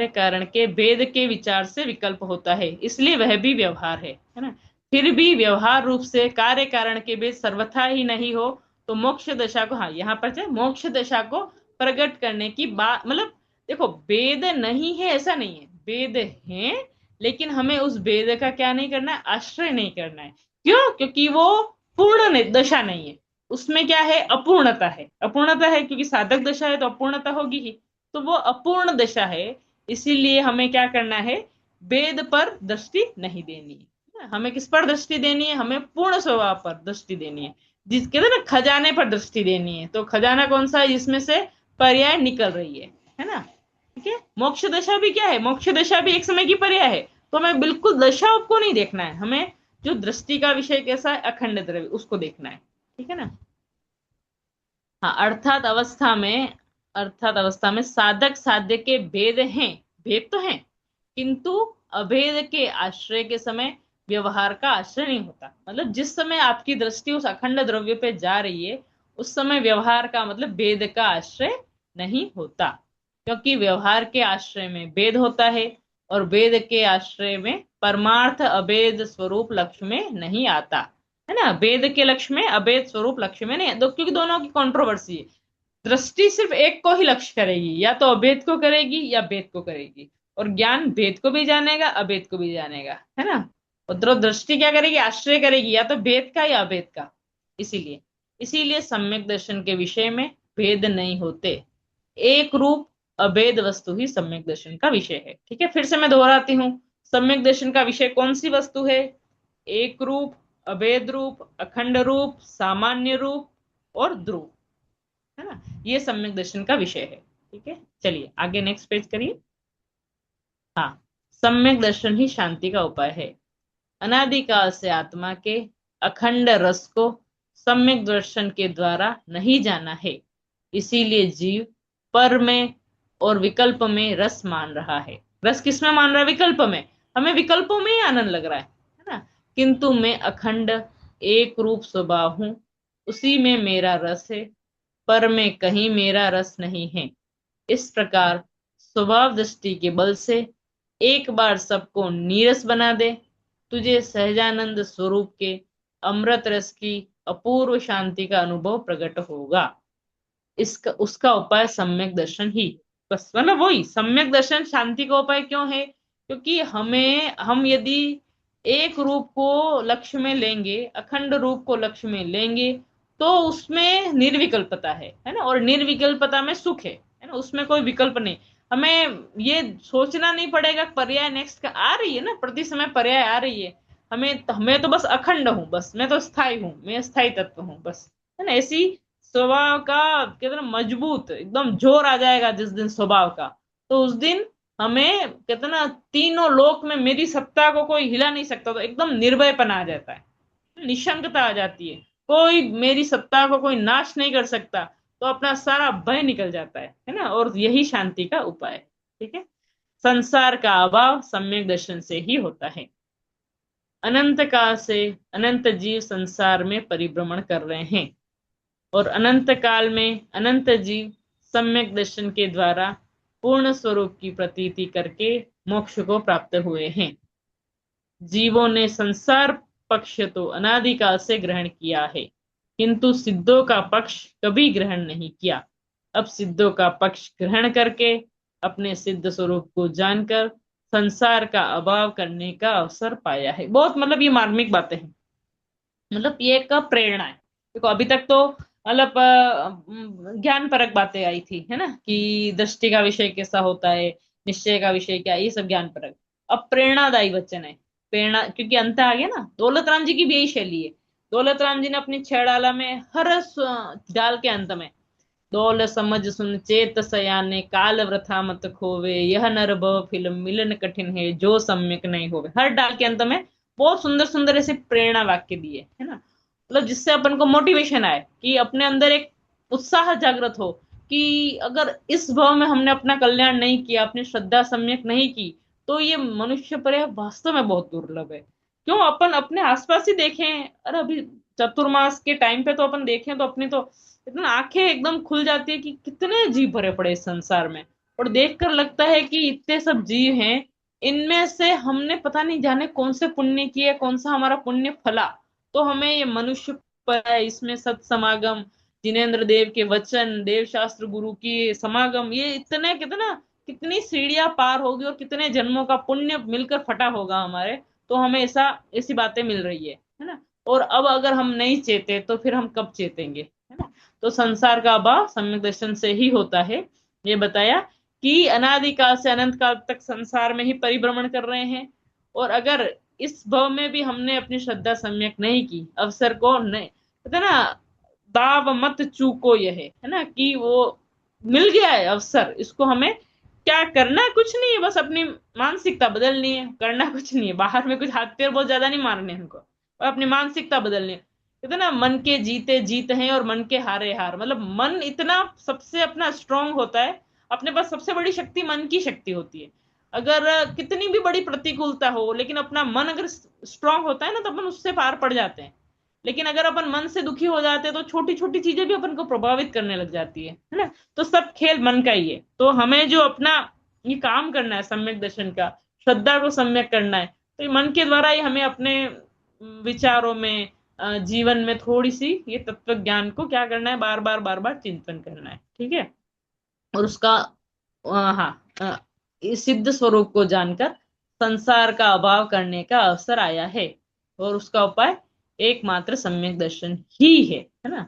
कारण के भेद के विचार से विकल्प होता है, इसलिए वह भी व्यवहार है ना। फिर भी व्यवहार रूप से कार्य कारण के भेद सर्वथा ही नहीं हो, तो मोक्ष दशा को, हाँ यहाँ पर से मोक्ष दशा को प्रकट करने की बात, मतलब देखो भेद नहीं है ऐसा नहीं है, भेद है, लेकिन हमें उस भेद का क्या नहीं करना है, आश्रय नहीं करना है। क्यों, क्योंकि वो पूर्ण दशा नहीं है, उसमें क्या है, अपूर्णता है। अपूर्णता है क्योंकि साधक दशा है तो अपूर्णता होगी ही, तो वो अपूर्ण दशा है। इसीलिए हमें क्या करना है, वेद पर दृष्टि नहीं देनी है। हमें किस पर दृष्टि देनी है, हमें पूर्ण स्वभाव पर दृष्टि देनी है। जिस कहते हैं ना खजाने पर दृष्टि देनी है, तो खजाना कौन सा है, जिसमें से पर्याय निकल रही है ना। ठीक है, मोक्ष दशा भी क्या है, मोक्ष दशा भी एक समय की पर्याय है। तो हमें बिल्कुल दशा को नहीं देखना है, हमें जो दृष्टि का विषय कैसा है, अखंड द्रव्य, उसको देखना है। ठीक है ना। हाँ, अर्थात अवस्था में साधक साध्य के भेद हैं, भेद तो हैं, किंतु अभेद के आश्रय के समय व्यवहार का आश्रय नहीं होता। मतलब जिस समय आपकी दृष्टि उस अखंड द्रव्य पे जा रही है, उस समय व्यवहार का मतलब भेद का आश्रय नहीं होता, क्योंकि व्यवहार के आश्रय में भेद होता है, और भेद के आश्रय में परमार्थ अभेद स्वरूप लक्ष्य में नहीं आता, है ना। भेद के लक्ष्य में, अभेद स्वरूप लक्ष्य में नहीं, क्योंकि दोनों की कंट्रोवर्सी है। दृष्टि सिर्फ एक को ही लक्ष्य करेगी, या तो अभेद को करेगी या भेद को करेगी, और ज्ञान भेद को भी जानेगा, अभेद को भी जानेगा, है ना। और दृष्टि क्या करेगी, आश्रय करेगी या तो भेद का या अभेद का। इसीलिए इसीलिए सम्यक दर्शन के विषय में भेद नहीं होते, एक रूप अभेद वस्तु ही सम्यक दर्शन का विषय है। ठीक है, फिर से मैं दोहराती हूँ, सम्यक दर्शन का विषय कौन सी वस्तु है, एक रूप, अभेद रूप, अखंड रूप, सामान्य रूप और ध्रुव, है ना। ये सम्यक दर्शन का विषय है। ठीक है, चलिए आगे नेक्स्ट पेज करिए। हाँ, सम्यक दर्शन ही शांति का उपाय है। अनादिकाल से आत्मा के अखंड रस को सम्यक दर्शन के द्वारा नहीं जाना है, इसीलिए जीव पर में और विकल्प में रस मान रहा है। रस किसमें मान रहा है, विकल्प में। हमें विकल्पों में ही आनंद लग रहा है ना। किंतु मैं अखंड एक रूप स्वभाव हूं, उसी में मेरा रस है, पर में कहीं मेरा रस नहीं है। इस प्रकार स्वभाव दृष्टि के बल से एक बार सबको नीरस बना दे, तुझे सहजानंद स्वरूप के अमृत रस की अपूर्व शांति का अनुभव प्रकट होगा। इसका उसका उपाय सम्यक दर्शन ही, बस मतलब वही सम्यक दर्शन शांति का उपाय क्यों है, क्योंकि हम यदि एक रूप को लक्ष्य में लेंगे, अखंड रूप को लक्ष्य में लेंगे, तो उसमें निर्विकल्पता है ना, और निर्विकल्पता में सुख है ना, उसमें कोई विकल्प नहीं। हमें ये सोचना नहीं पड़ेगा पर्याय नेक्स्ट का आ रही है ना, प्रति समय पर्याय आ रही है। हमें तो बस अखंड हूं, बस मैं तो स्थायी हूं, मैं स्थायी तत्व हूं बस, है ना। ऐसी स्वभाव का कहते हैं ना, मजबूत एकदम जोर आ जाएगा जिस दिन स्वभाव का, तो उस दिन हमें कहते हैं ना, तीनों लोक में मेरी सत्ता को कोई हिला नहीं सकता, तो एकदम निर्भयपन आ जाता है, निशंकता आ जाती है। कोई मेरी सत्ता को कोई नाश नहीं कर सकता, तो अपना सारा भय निकल जाता है ना, और यही शांति का उपाय है। ठीक है। संसार का अभाव सम्यक दर्शन से ही होता है। अनंत काल से अनंत जीव संसार में परिभ्रमण कर रहे हैं, और अनंत काल में अनंत जीव सम्यक दर्शन के द्वारा पूर्ण स्वरूप की प्रतीति करके मोक्ष को प्राप्त हुए हैं। जीवों ने संसार पक्ष तो अनादिकाल से ग्रहण किया है, किंतु सिद्धों का पक्ष कभी ग्रहण नहीं किया। अब सिद्धों का पक्ष ग्रहण करके अपने सिद्ध स्वरूप को जानकर संसार का अभाव करने का अवसर पाया है। बहुत मतलब ये मार्मिक बातें हैं, मतलब ये एक प्रेरणा है। देखो अभी तक तो मतलब ज्ञान परक बातें आई थी, है ना, कि दृष्टि का विषय कैसा होता है, निश्चय का विषय क्या है, ये सब ज्ञान परक। अब प्रेरणादायी वचन है, प्रेरणा, क्योंकि अंत आ गया ना। दौलत राम जी की भी यही शैली है। दौलत राम जी ने अपनी छह डाला में हर डाल के अंत में, दौल समझ सुन चेत सयाने काल वृथा मत खोवे, यह नर भव फिल्म मिलन कठिन है जो सम्यक नहीं होवे, हर डाल के अंत में बहुत सुंदर सुंदर ऐसे प्रेरणा वाक्य दिए, है ना। मतलब जिससे अपन को मोटिवेशन आए, कि अपने अंदर एक उत्साह जागृत हो, कि अगर इस भाव में हमने अपना कल्याण नहीं किया, अपनी श्रद्धा सम्यक नहीं की, तो ये मनुष्य पर वास्तव में बहुत दुर्लभ है। क्यों, अपन अपने आसपास ही देखें, अरे अभी चतुर्मास के टाइम पे तो अपन देखें तो अपनी तो इतना आंखें एकदम खुल जाती है कि कितने जीव भरे पड़े इस संसार में, और देखकर लगता है कि इतने सब जीव हैं, इनमें से हमने पता नहीं जाने कौन से पुण्य किए, कौन सा हमारा पुण्य फला, तो हमें ये मनुष्य पर है, इसमें सत समागम, जिनेन्द्र देव के वचन, देव शास्त्र गुरु की समागम, ये इतने कितना कितनी सीढ़ियां पार होगी, और कितने जन्मों का पुण्य मिलकर फटा होगा हमारे, तो हमें ऐसी बातें मिल रही है ना। और अब अगर हम नहीं चेते तो फिर हम कब चेतेंगे, है ना। तो संसार का अभाव सम्यक दर्शन से ही होता है। ये बताया कि अनादिकाल से अनंत काल तक संसार में ही परिभ्रमण कर रहे हैं, और अगर इस भव में भी हमने अपनी श्रद्धा सम्यक नहीं की, अवसर को नहीं, कहते ना, दाव मत चूको, यह है ना, कि वो मिल गया है अवसर, इसको हमें क्या करना है, कुछ नहीं है, बस अपनी मानसिकता बदलनी है, करना कुछ नहीं है, बाहर में कुछ हाथ पैर बहुत ज्यादा नहीं मारने हमको, और अपनी मानसिकता बदलनी है। कहते ना, मन के जीते जीत हैं और मन के हारे हार, मतलब मन इतना सबसे अपना स्ट्रांग होता है, अपने पास सबसे बड़ी शक्ति मन की शक्ति होती है। अगर कितनी भी बड़ी प्रतिकूलता हो, लेकिन अपना मन अगर स्ट्रांग होता है ना, तो अपन उससे पार पड़ जाते हैं। लेकिन अगर अपन मन से दुखी हो जाते हैं, तो छोटी छोटी चीजें भी अपन को प्रभावित करने लग जाती है ना। तो सब खेल मन का ही है। तो हमें जो अपना ये काम करना है सम्यक दर्शन का, श्रद्धा को सम्यक करना है, तो ये मन के द्वारा ही हमें अपने विचारों में, जीवन में थोड़ी सी ये तत्व ज्ञान को क्या करना है, बार बार चिंतन करना है। ठीक है। और उसका हाँ, इस सिद्ध स्वरूप को जानकर संसार का अभाव करने का अवसर आया है, और उसका उपाय एकमात्र सम्यक दर्शन ही है ना।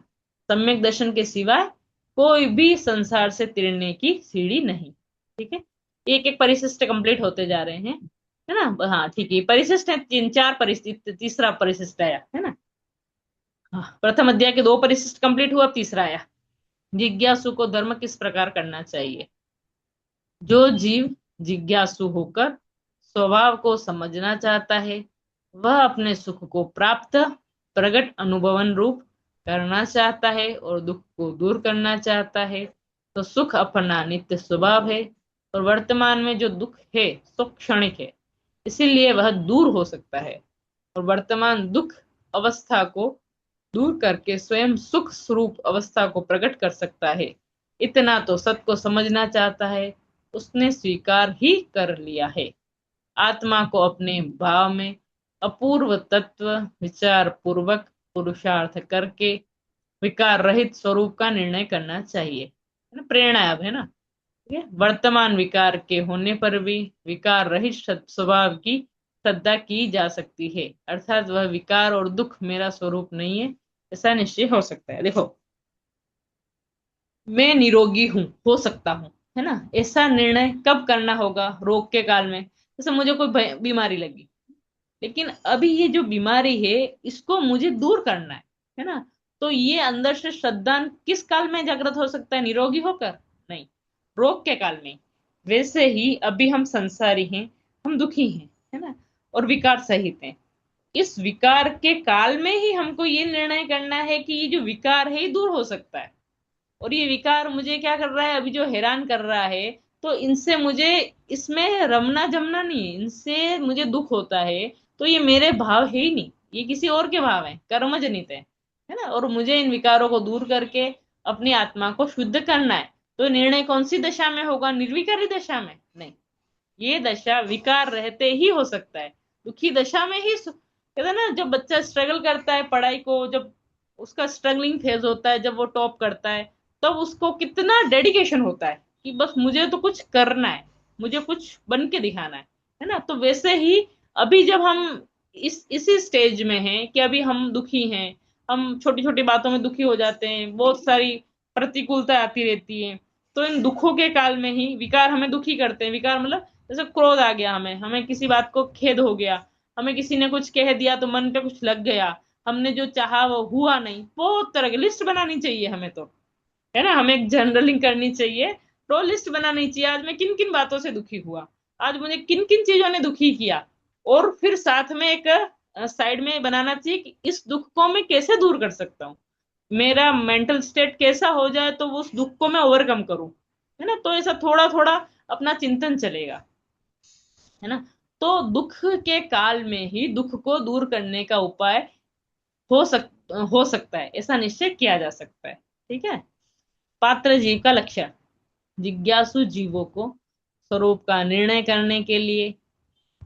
सम्यक दर्शन के सिवाय कोई भी संसार से तिरने की सीढ़ी नहीं। ठीक है। एक एक परिशिष्ट कंप्लीट होते जा रहे हैं, है ना। हाँ ठीक है, परिशिष्ट है तीन चार, परिशिष्ट तीसरा परिशिष्ट आया, है ना। हाँ, प्रथम अध्याय के दो परिशिष्ट कंप्लीट हुआ, अब तीसरा आया। जिज्ञासु को धर्म किस प्रकार करना चाहिए। जो जीव जिज्ञासु होकर स्वभाव को समझना चाहता है, वह अपने सुख को प्राप्त प्रगट अनुभवन रूप करना चाहता है और दुख को दूर करना चाहता है, तो सुख अपना नित्य स्वभाव है, और वर्तमान में जो दुख है सो क्षणिक है, इसीलिए वह दूर हो सकता है, और वर्तमान दुख अवस्था को दूर करके स्वयं सुख स्वरूप अवस्था को प्रकट कर सकता है। इतना तो सत को समझना चाहता है, उसने स्वीकार ही कर लिया है। आत्मा को अपने भाव में अपूर्व तत्व विचार पूर्वक पुरुषार्थ करके विकार रहित स्वरूप का निर्णय करना चाहिए, है ना। प्रेरणा अब है ना। ठीक है। वर्तमान विकार के होने पर भी विकार रहित स्वभाव की श्रद्धा की जा सकती है, अर्थात वह विकार और दुख मेरा स्वरूप नहीं है, ऐसा निश्चय हो सकता है। देखो, मैं निरोगी हूं, हो सकता हूं, है ना, ऐसा निर्णय कब करना होगा? रोग के काल में। जैसे मुझे कोई बीमारी लगी, लेकिन अभी ये जो बीमारी है इसको मुझे दूर करना है ना, तो ये अंदर से श्रद्धा किस काल में जागृत हो सकता है? निरोगी होकर नहीं, रोग के काल में। वैसे ही अभी हम संसारी हैं, हम दुखी हैं, है ना, और विकार सहित हैं। इस विकार के काल में ही हमको ये निर्णय करना है कि ये जो विकार है ये दूर हो सकता है। और ये विकार मुझे क्या कर रहा है अभी, जो हैरान कर रहा है, तो इनसे मुझे, इसमें रमना जमना नहीं है, इनसे मुझे दुख होता है। तो ये मेरे भाव है ही नहीं, ये किसी और के भाव है, कर्म जनित है ना। और मुझे इन विकारों को दूर करके अपनी आत्मा को शुद्ध करना है। तो निर्णय कौन सी दशा में होगा? निर्विकारी दशा में नहीं, ये दशा विकार रहते ही हो सकता है। दुखी दशा में ही कहते हैं ना, जब बच्चा स्ट्रगल करता है पढ़ाई को, जब उसका स्ट्रगलिंग फेज होता है, जब वो टॉप करता है, तब उसको कितना डेडिकेशन होता है कि बस मुझे तो कुछ करना है, मुझे कुछ बन के दिखाना है ना। तो वैसे ही अभी जब हम इसी स्टेज में हैं कि अभी हम दुखी हैं, हम छोटी छोटी बातों में दुखी हो जाते हैं, बहुत सारी प्रतिकूलता आती रहती है। तो इन दुखों के काल में ही विकार हमें दुखी करते हैं। विकार मतलब जैसे क्रोध आ गया, हमें हमें किसी बात को खेद हो गया, हमें किसी ने कुछ कह दिया तो मन पे कुछ लग गया, हमने जो चाहा वो हुआ नहीं। बहुत तरह की लिस्ट बनानी चाहिए हमें तो, है ना, हमें एक जर्नलिंग करनी चाहिए, तो लिस्ट बनानी चाहिए, आज मैं किन किन बातों से दुखी हुआ, आज मुझे किन किन चीजों ने दुखी किया। और फिर साथ में एक साइड में बनाना चाहिए कि इस दुख को मैं कैसे दूर कर सकता हूँ, मेरा मेंटल स्टेट कैसा हो जाए तो वो उस दुख को मैं ओवरकम करूं, है ना। तो ऐसा थोड़ा थोड़ा अपना चिंतन चलेगा, है ना। तो दुख के काल में ही दुख को दूर करने का उपाय हो सक हो सकता है, ऐसा निश्चय किया जा सकता है। ठीक है। पात्र जीव का लक्ष्य, जिज्ञासु जीवों को स्वरूप का निर्णय करने के लिए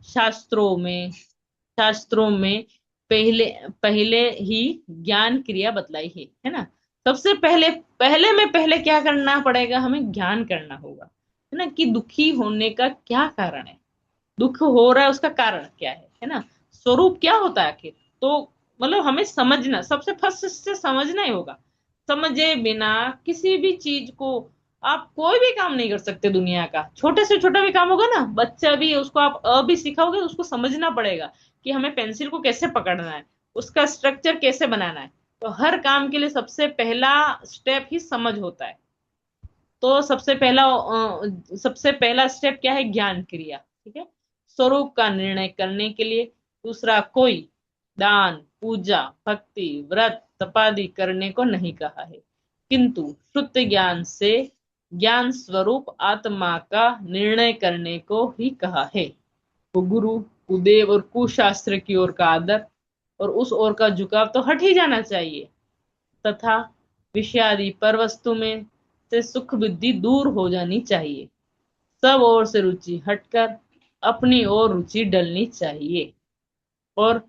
शास्त्रों में शास्त्रों में पहले पहले ही ज्ञान क्रिया बतलाई है ना। सबसे पहले पहले में पहले क्या करना पड़ेगा? हमें ज्ञान करना होगा, है ना, कि दुखी होने का क्या कारण है, दुख हो रहा है उसका कारण क्या है ना, स्वरूप क्या होता है आखिर। तो मतलब हमें समझना, सबसे फर्स्ट से समझना ही होगा। समझे बिना किसी भी चीज को आप कोई भी काम नहीं कर सकते दुनिया का। छोटे से छोटा भी काम होगा ना, बच्चा भी, उसको आप भी सिखाओगे तो उसको समझना पड़ेगा कि हमें पेंसिल को कैसे पकड़ना है, उसका स्ट्रक्चर कैसे बनाना है। तो हर काम के लिए सबसे पहला स्टेप ही समझ होता है। तो सबसे पहला स्टेप क्या है? ज्ञान क्रिया। ठीक है। स्वरूप का निर्णय करने के लिए दूसरा कोई दान, पूजा, भक्ति, व्रत, तपादि करने को नहीं कहा है, किंतु शुद्ध ज्ञान से ज्ञान स्वरूप आत्मा का निर्णय करने को ही कहा है। वो गुरु, कुदेव और कुशास्त्र की ओर का आदर और उस ओर का झुकाव तो हट ही जाना चाहिए, तथा विषयादि पर वस्तु में से सुख बुद्धि दूर हो जानी चाहिए। सब ओर से रुचि हटकर अपनी ओर रुचि डलनी चाहिए, और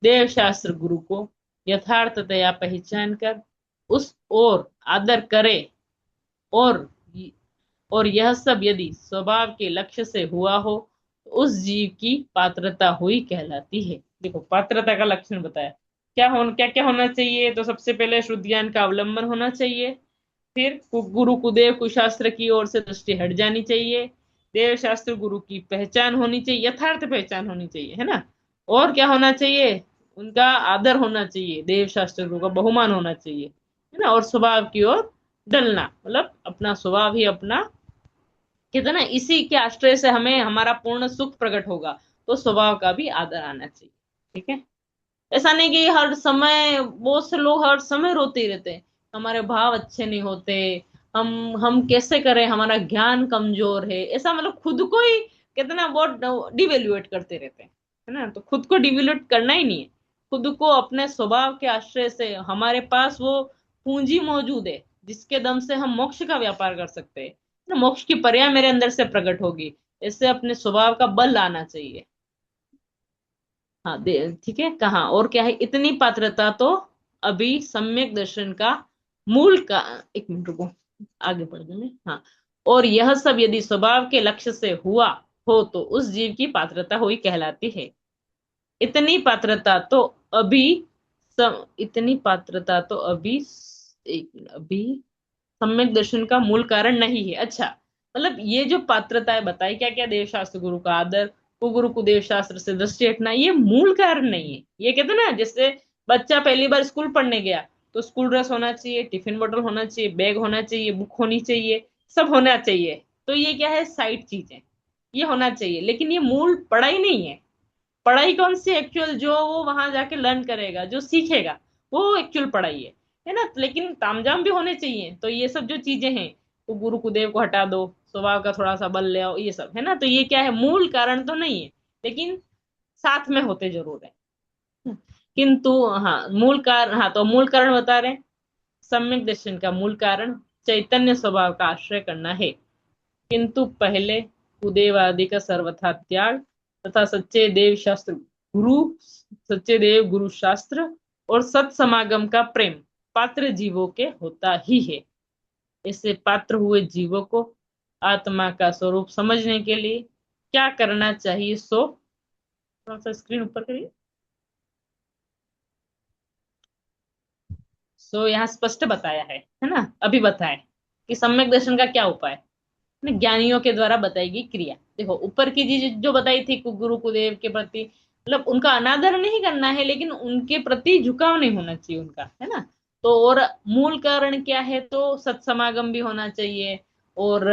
देव शास्त्र गुरु को यथार्थतया पहचान कर उस ओर आदर करे। और और यह सब यदि स्वभाव के लक्ष्य से हुआ हो तो उस जीव की पात्रता हुई कहलाती है। देखो, पात्रता का लक्षण बताया, क्या क्या होना चाहिए? तो सबसे पहले शुद्ध ज्ञान का अवलंबन होना चाहिए, फिर गुरु कुदेव कुशास्त्र की ओर से दृष्टि हट जानी चाहिए, देव शास्त्र गुरु की पहचान होनी चाहिए, यथार्थ पहचान होनी चाहिए, है ना। और क्या होना चाहिए? उनका आदर होना चाहिए, देव शास्त्र गुरु का बहुमान होना चाहिए, है ना। और स्वभाव की ओर डलना, मतलब अपना स्वभाव ही अपना, कहते हैं ना, इसी के आश्रय से हमें हमारा पूर्ण सुख प्रकट होगा। तो स्वभाव का भी आदर आना चाहिए। ठीक है। ऐसा नहीं कि हर समय, बहुत से लोग हर समय रोते ही रहते हैं, हमारे भाव अच्छे नहीं होते, हम कैसे करें, हमारा ज्ञान कमजोर है, ऐसा मतलब खुद को ही कहते हैं ना, बहुत डिवेल्युएट करते रहते हैं, है ना। तो खुद को डिवेल्युएट करना ही नहीं है, खुद को अपने स्वभाव के आश्रय से, हमारे पास वो पूंजी मौजूद है जिसके दम से हम मोक्ष का व्यापार कर सकते हैं ना, मोक्ष की पर्याय मेरे अंदर से प्रकट होगी। इससे अपने स्वभाव का बल लाना चाहिए। हाँ, ठीक है। कहाँ और क्या है? इतनी पात्रता तो अभी सम्यक दर्शन का मूल का, एक मिनट रुको, आगे बढ़ में, हाँ। और यह सब यदि स्वभाव के लक्ष्य से हुआ हो तो उस जीव की पात्रता हुई कहलाती है। इतनी पात्रता तो अभी इतनी पात्रता तो अभी, एक मिनट, अभी सम्यक दर्शन का मूल कारण नहीं है। अच्छा, मतलब ये जो पात्रताएं बताई, क्या क्या, देव शास्त्र, गुरु का आदर, कुगुरु को देव शास्त्र से दृष्टि हटना, ये मूल कारण नहीं है। ये कहते हैं ना, जैसे बच्चा पहली बार स्कूल पढ़ने गया तो स्कूल ड्रेस होना चाहिए, टिफिन बोतल होना चाहिए, बैग होना चाहिए, बुक होनी चाहिए, सब होना चाहिए। तो ये क्या है, साइड चीजें, ये होना चाहिए, लेकिन ये मूल पढ़ाई नहीं है। पढ़ाई कौन सी एक्चुअल, जो वो वहां जाके लर्न करेगा, जो सीखेगा, वो एक्चुअल पढ़ाई है ना। लेकिन तामझाम भी होने चाहिए। तो ये सब जो चीजें हैं, तो गुरु कुदेव को हटा दो, स्वभाव का थोड़ा सा बल ले आओ, ये सब है ना। तो ये क्या है, मूल कारण तो नहीं है, लेकिन साथ में होते जरूर है। किंतु हाँ, मूल कारण, हाँ तो मूल कारण बता रहे हैं, सम्यक दर्शन का मूल कारण चैतन्य स्वभाव का आश्रय करना है। किंतु पहले कुदेव आदि का सर्वथा त्याग तथा सच्चे देव शास्त्र गुरु, सच्चे देव गुरु शास्त्र और सत्समागम का प्रेम पात्र जीवों के होता ही है। इससे पात्र हुए जीवों को आत्मा का स्वरूप समझने के लिए क्या करना चाहिए, सो थोड़ा सा स्क्रीन ऊपर करिए। सो यहाँ स्पष्ट बताया है ना, अभी बताया कि सम्यक दर्शन का क्या उपाय है। ज्ञानियों के द्वारा बताई गई क्रिया। देखो, ऊपर की चीज जो बताई थी, गुरु कुदेव के प्रति, मतलब उनका अनादर नहीं करना है, लेकिन उनके प्रति झुकाव नहीं होना चाहिए उनका, है ना। तो और मूल कारण क्या है, तो सत्समागम भी होना चाहिए, और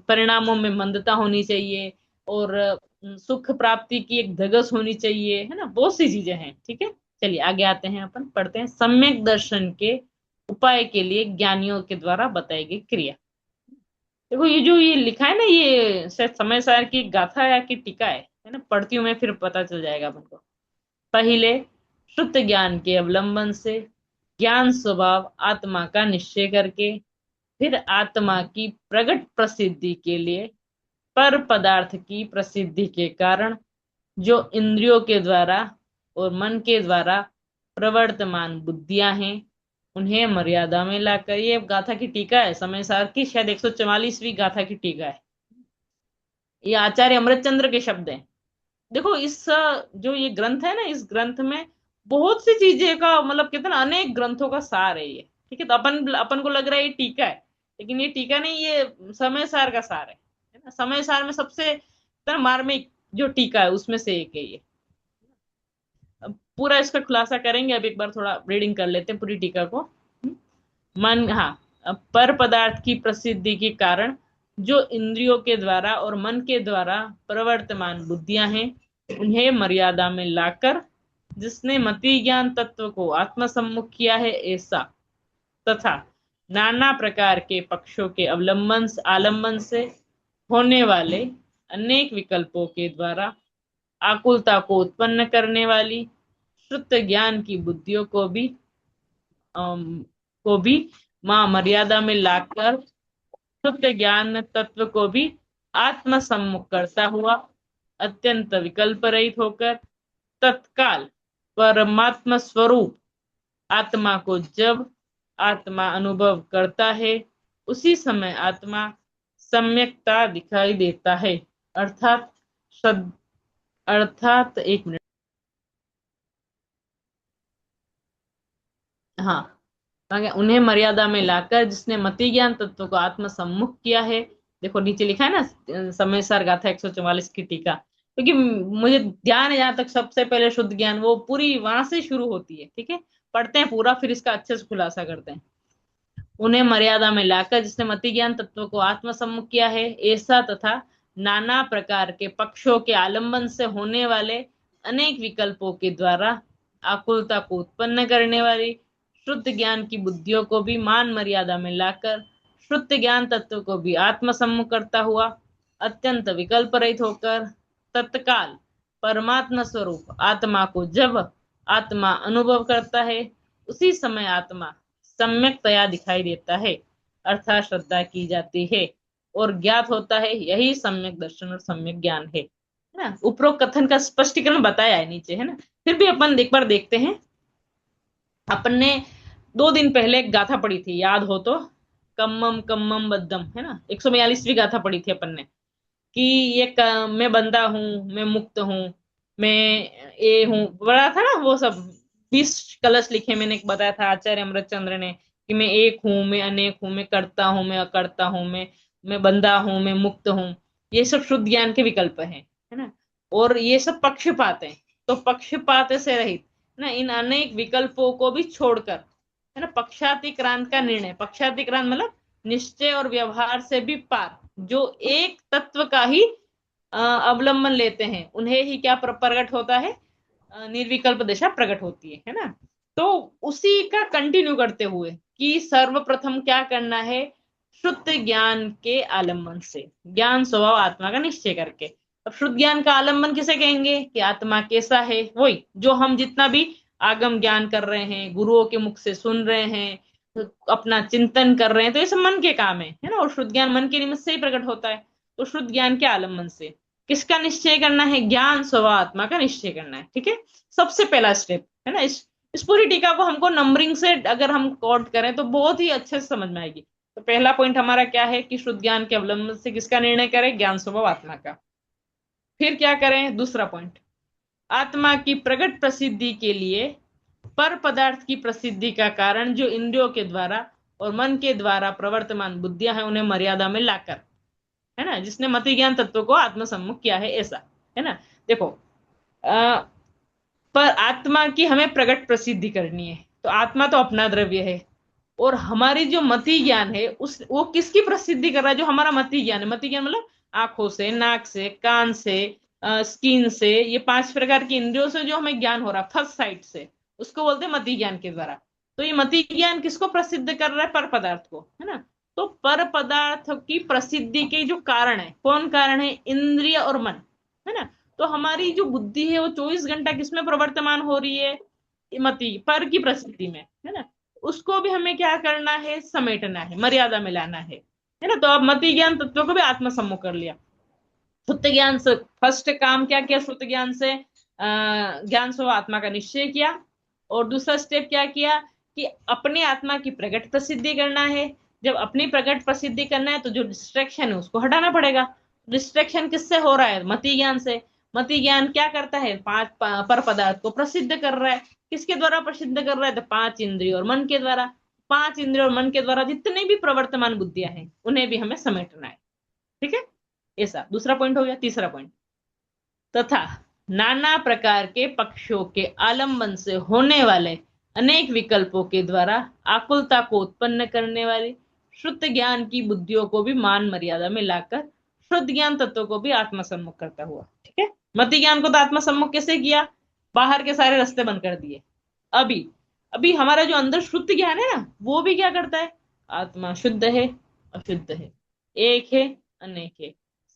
परिणामों में मंदता होनी चाहिए, और सुख प्राप्ति की एक धगस होनी चाहिए, है ना। बहुत सी चीजें हैं, ठीक है। चलिए आगे आते हैं, अपन पढ़ते हैं सम्यक दर्शन के उपाय के लिए ज्ञानियों के द्वारा बताई गई क्रिया। देखो, ये जो ये लिखा है ना, ये शायद समय सार की गाथा या की टीका है ना। पढ़ती हूँ मैं, फिर पता चल जाएगा अपन को। पहले शुद्ध ज्ञान के अवलंबन से ज्ञान स्वभाव आत्मा का निश्चय करके, फिर आत्मा की प्रगट प्रसिद्धि के लिए पर पदार्थ की प्रसिद्धि के कारण जो इंद्रियों के द्वारा और मन के द्वारा प्रवर्तमान बुद्धियां हैं, उन्हें मर्यादा में लाकर, ये गाथा की टीका है समय सार की, शायद 144वीं गाथा की टीका है। ये आचार्य अमृतचंद्र के शब्द हैं। देखो, इस जो ये ग्रंथ है ना, इस ग्रंथ में बहुत सी चीजें का, मतलब कहते हैं ना, अनेक ग्रंथों का सार है ये, ठीक है। तो अपन अपन को लग रहा है ये टीका है, लेकिन ये टीका नहीं, ये समय सार का सार है ना। समय सार में सबसे मार्मिक जो टीका है उसमें से एक है ये। अब पूरा इसका खुलासा करेंगे, अब एक बार थोड़ा रीडिंग कर लेते हैं पूरी टीका को। मन, हाँ, अब पर पदार्थ की प्रसिद्धि के कारण जो इंद्रियों के द्वारा और मन के द्वारा प्रवर्तमान बुद्धियां हैं, उन्हें मर्यादा में लाकर जिसने मति ज्ञान तत्व को आत्मसम्मुख किया है, ऐसा, तथा नाना प्रकार के पक्षों के अवलंबन आलंबन से होने वाले अनेक विकल्पों के द्वारा आकुलता को उत्पन्न करने वाली शुद्ध ज्ञान की बुद्धियों को भी मां मर्यादा में लाकर शुद्ध ज्ञान तत्व को भी आत्म सम्मुख करता हुआ, अत्यंत विकल्प रहित होकर तत्काल परमात्मा स्वरूप आत्मा को जब आत्मा अनुभव करता है, उसी समय आत्मा सम्यकता दिखाई देता है। अर्थात श्रद्ध, अर्थात एक मिनट, हाँ, उन्हें मर्यादा में लाकर जिसने मति ज्ञान तत्व को आत्म सम्मुख किया है। देखो नीचे लिखा है ना, समय सार गाथा 144 की टीका, क्योंकि मुझे ध्यान है जहां तक सबसे पहले शुद्ध ज्ञान, वो पूरी वहां से शुरू होती है, ठीक है। पढ़ते हैं पूरा, फिर इसका अच्छे से खुलासा करते हैं। उन्हें मर्यादा में लाकर जिसने मति ज्ञान तत्व को आत्म सम्मुख किया है, ऐसा, तथा नाना प्रकार के पक्षों के आलंबन से होने वाले अनेक विकल्पों के द्वारा आकुलता को उत्पन्न करने वाली शुद्ध ज्ञान की बुद्धियों को भी मान मर्यादा में लाकर शुद्ध ज्ञान तत्व को भी आत्म सम्मुख करता हुआ, अत्यंत विकल्प रहित होकर तत्काल परमात्मा स्वरूप आत्मा को जब आत्मा अनुभव करता है, उसी समय आत्मा सम्यकतया दिखाई देता है, अर्थात श्रद्धा की जाती है और ज्ञात होता है। यही सम्यक दर्शन और सम्यक ज्ञान है ना। उपरोक्त कथन का स्पष्टीकरण बताया है नीचे, है ना। फिर भी अपन एक बार देखते हैं। अपन ने 2 दिन पहले एक गाथा पढ़ी थी, याद हो तो, कम्मम कम्मम बद्धम, है ना। 142वीं गाथा पढ़ी थी अपन ने, कि मैं बंदा हूं, मैं मुक्त हूं, मैं ये हूं, बड़ा था ना वो सब, 20 कलश लिखे, मैंने एक बताया था आचार्य अमृतचंद्र ने कि मैं एक हूं, मैं अनेक हूं, मैं करता हूं, मैं अकर्ता हूं, मैं बंधा हूं, मैं मुक्त हूं। ये सब शुद्ध ज्ञान के विकल्प हैं, है ना। और ये सब पक्षपात है, तो पक्षपात से रहित, है ना, इन अनेक विकल्पों को भी छोड़कर, है ना, पक्षातिक्रांत का निर्णय, पक्षातिक्रांत मतलब निश्चय और व्यवहार से भी पार, जो एक तत्व का ही अवलंबन लेते हैं, उन्हें ही क्या प्रकट होता है, निर्विकल्प दिशा प्रकट होती है ना। तो उसी का कंटिन्यू करते हुए कि सर्वप्रथम क्या करना है, शुद्ध ज्ञान के आलम्बन से ज्ञान स्वभाव आत्मा का निश्चय करके। अब शुद्ध ज्ञान का आलम्बन किसे कहेंगे कि आत्मा कैसा है, वही जो हम जितना भी आगम ज्ञान कर रहे हैं, गुरुओं के मुख से सुन रहे हैं, तो अपना चिंतन कर रहे हैं, तो ये सब मन के काम है ना। और शुद्ध ज्ञान मन के निमित्त से ही प्रकट होता है। तो शुद्ध ज्ञान के आलम्बन से किसका निश्चय करना है, ज्ञान स्वभाव आत्मा का निश्चय करना है। ठीक है, सबसे पहला स्टेप है ना। इस पूरी टीका को हमको नंबरिंग से अगर हम कोट करें तो बहुत ही अच्छे से समझ में आएगी। तो पहला पॉइंट हमारा क्या है कि शुद्ध ज्ञान के अवलंबन से किसका निर्णय करें, ज्ञान स्वभाव आत्मा का। फिर क्या करें, दूसरा पॉइंट, आत्मा की प्रकट प्रसिद्धि के लिए पर पदार्थ की प्रसिद्धि का कारण जो इंद्रियों के द्वारा और मन के द्वारा प्रवर्तमान बुद्धियां हैं, उन्हें मर्यादा में लाकर, है ना, जिसने मति ज्ञान तत्व को आत्मसम्मुख किया है, ऐसा है ना। देखो, पर आत्मा की हमें प्रकट प्रसिद्धि करनी है, तो आत्मा तो अपना द्रव्य है, और हमारी जो मति ज्ञान है उस वो किसकी प्रसिद्धि कर रहा है, जो हमारा मति ज्ञान है। मति ज्ञान मतलब आंखों से, नाक से, कान से, स्किन से, ये 5 प्रकार की इंद्रियों से जो हमें ज्ञान हो रहा है फर्स्ट साइट से, उसको बोलते हैं मति ज्ञान के द्वारा। तो ये मति ज्ञान किसको प्रसिद्ध कर रहा है, पर पदार्थ को, है ना। तो पर पदार्थ की प्रसिद्धि के जो कारण है, कौन कारण है, इंद्रिय और मन, है ना। तो हमारी जो बुद्धि है वो 24 घंटा किसमें प्रवर्तमान हो रही है, मति पर की प्रसिद्धि में, है ना। उसको भी हमें क्या करना है, समेटना है, मर्यादा में लाना है ना। तो अब मति ज्ञान तत्व को भी आत्मसम्मुख कर लिया। शुद्ध ज्ञान से फर्स्ट काम क्या किया, शुद्ध ज्ञान से ज्ञान स्वभाव आत्मा का निश्चय किया। और दूसरा स्टेप क्या किया कि अपनी आत्मा की प्रकट प्रसिद्धि करना है। जब अपनी प्रकट प्रसिद्धि करना है तो जो डिस्ट्रैक्शन है उसको हटाना पड़ेगा। डिस्ट्रैक्शन किससे हो रहा है, मति ज्ञान से। मति ज्ञान क्या करता है, 5 पर पदार्थ को प्रसिद्ध कर रहा है। किसके द्वारा प्रसिद्ध कर रहा है, तो 5 इंद्रिय और मन के द्वारा। 5 इंद्रिय और मन के द्वारा जितने भी प्रवर्तमान बुद्धियां हैं उन्हें भी हमें समेटना है। ठीक है, ऐसा दूसरा पॉइंट हो गया। तीसरा पॉइंट, तथा नाना प्रकार के पक्षों के आलंबन से होने वाले अनेक विकल्पों के द्वारा आकुलता को उत्पन्न करने वाली शुद्ध ज्ञान की बुद्धियों को भी मान मर्यादा में लाकर शुद्ध ज्ञान तत्व को भी आत्मसम्मुख करता हुआ। ठीक है, मति ज्ञान को तो आत्मसम्मुख कैसे किया, बाहर के सारे रास्ते बंद कर दिए। अभी अभी हमारा जो अंदर शुद्ध ज्ञान है ना, वो भी क्या करता है, आत्मा शुद्ध है, अशुद्ध है, एक है, अनेक है,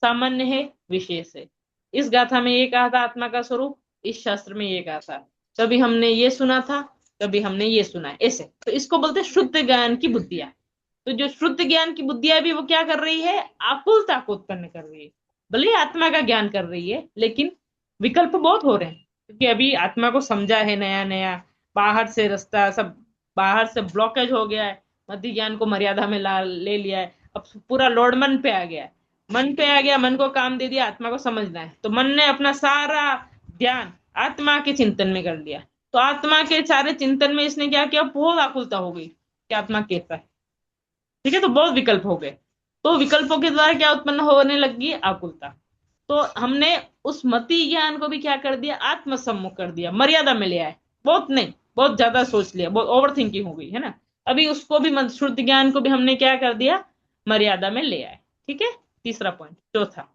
सामान्य है, विशेष है। इस गाथा में ये कहा था आत्मा का स्वरूप, इस शास्त्र में ये कहा था, कभी हमने ये सुना था, कभी हमने ये सुना है, ऐसे। तो इसको बोलते हैं शुद्ध ज्ञान की बुद्धियां। तो जो शुद्ध ज्ञान की बुद्धियां भी वो क्या कर रही है, आकुलता को उत्पन्न कर रही है। भले आत्मा का ज्ञान कर रही है लेकिन विकल्प बहुत हो रहे हैं, क्योंकि अभी आत्मा को समझा है नया नया, बाहर से रास्ता सब, बाहर से ब्लॉकेज हो गया है, मति ज्ञान को मर्यादा में ले लिया है। अब पूरा लोड मन पे आ गया है, मन पे आ गया, मन को काम दे दिया, आत्मा को समझना है, तो मन ने अपना सारा ध्यान आत्मा के चिंतन में कर लिया। तो आत्मा के सारे चिंतन में इसने क्या किया, बहुत आकुलता हो गई कि आत्मा कैसा है। ठीक है, तो बहुत विकल्प हो गए, तो विकल्पों के द्वारा क्या उत्पन्न होने लगी, आकुलता। तो हमने उस मति ज्ञान को भी क्या कर दिया, आत्मसम्मुख कर दिया, मर्यादा में ले आए। बहुत नहीं, बहुत ज्यादा सोच लिया, बहुत ओवर थिंकिंग हो गई, है ना। अभी उसको भी, शुद्ध ज्ञान को भी हमने क्या कर दिया, मर्यादा में ले आए। ठीक है, तीसरा पॉइंट। चौथा,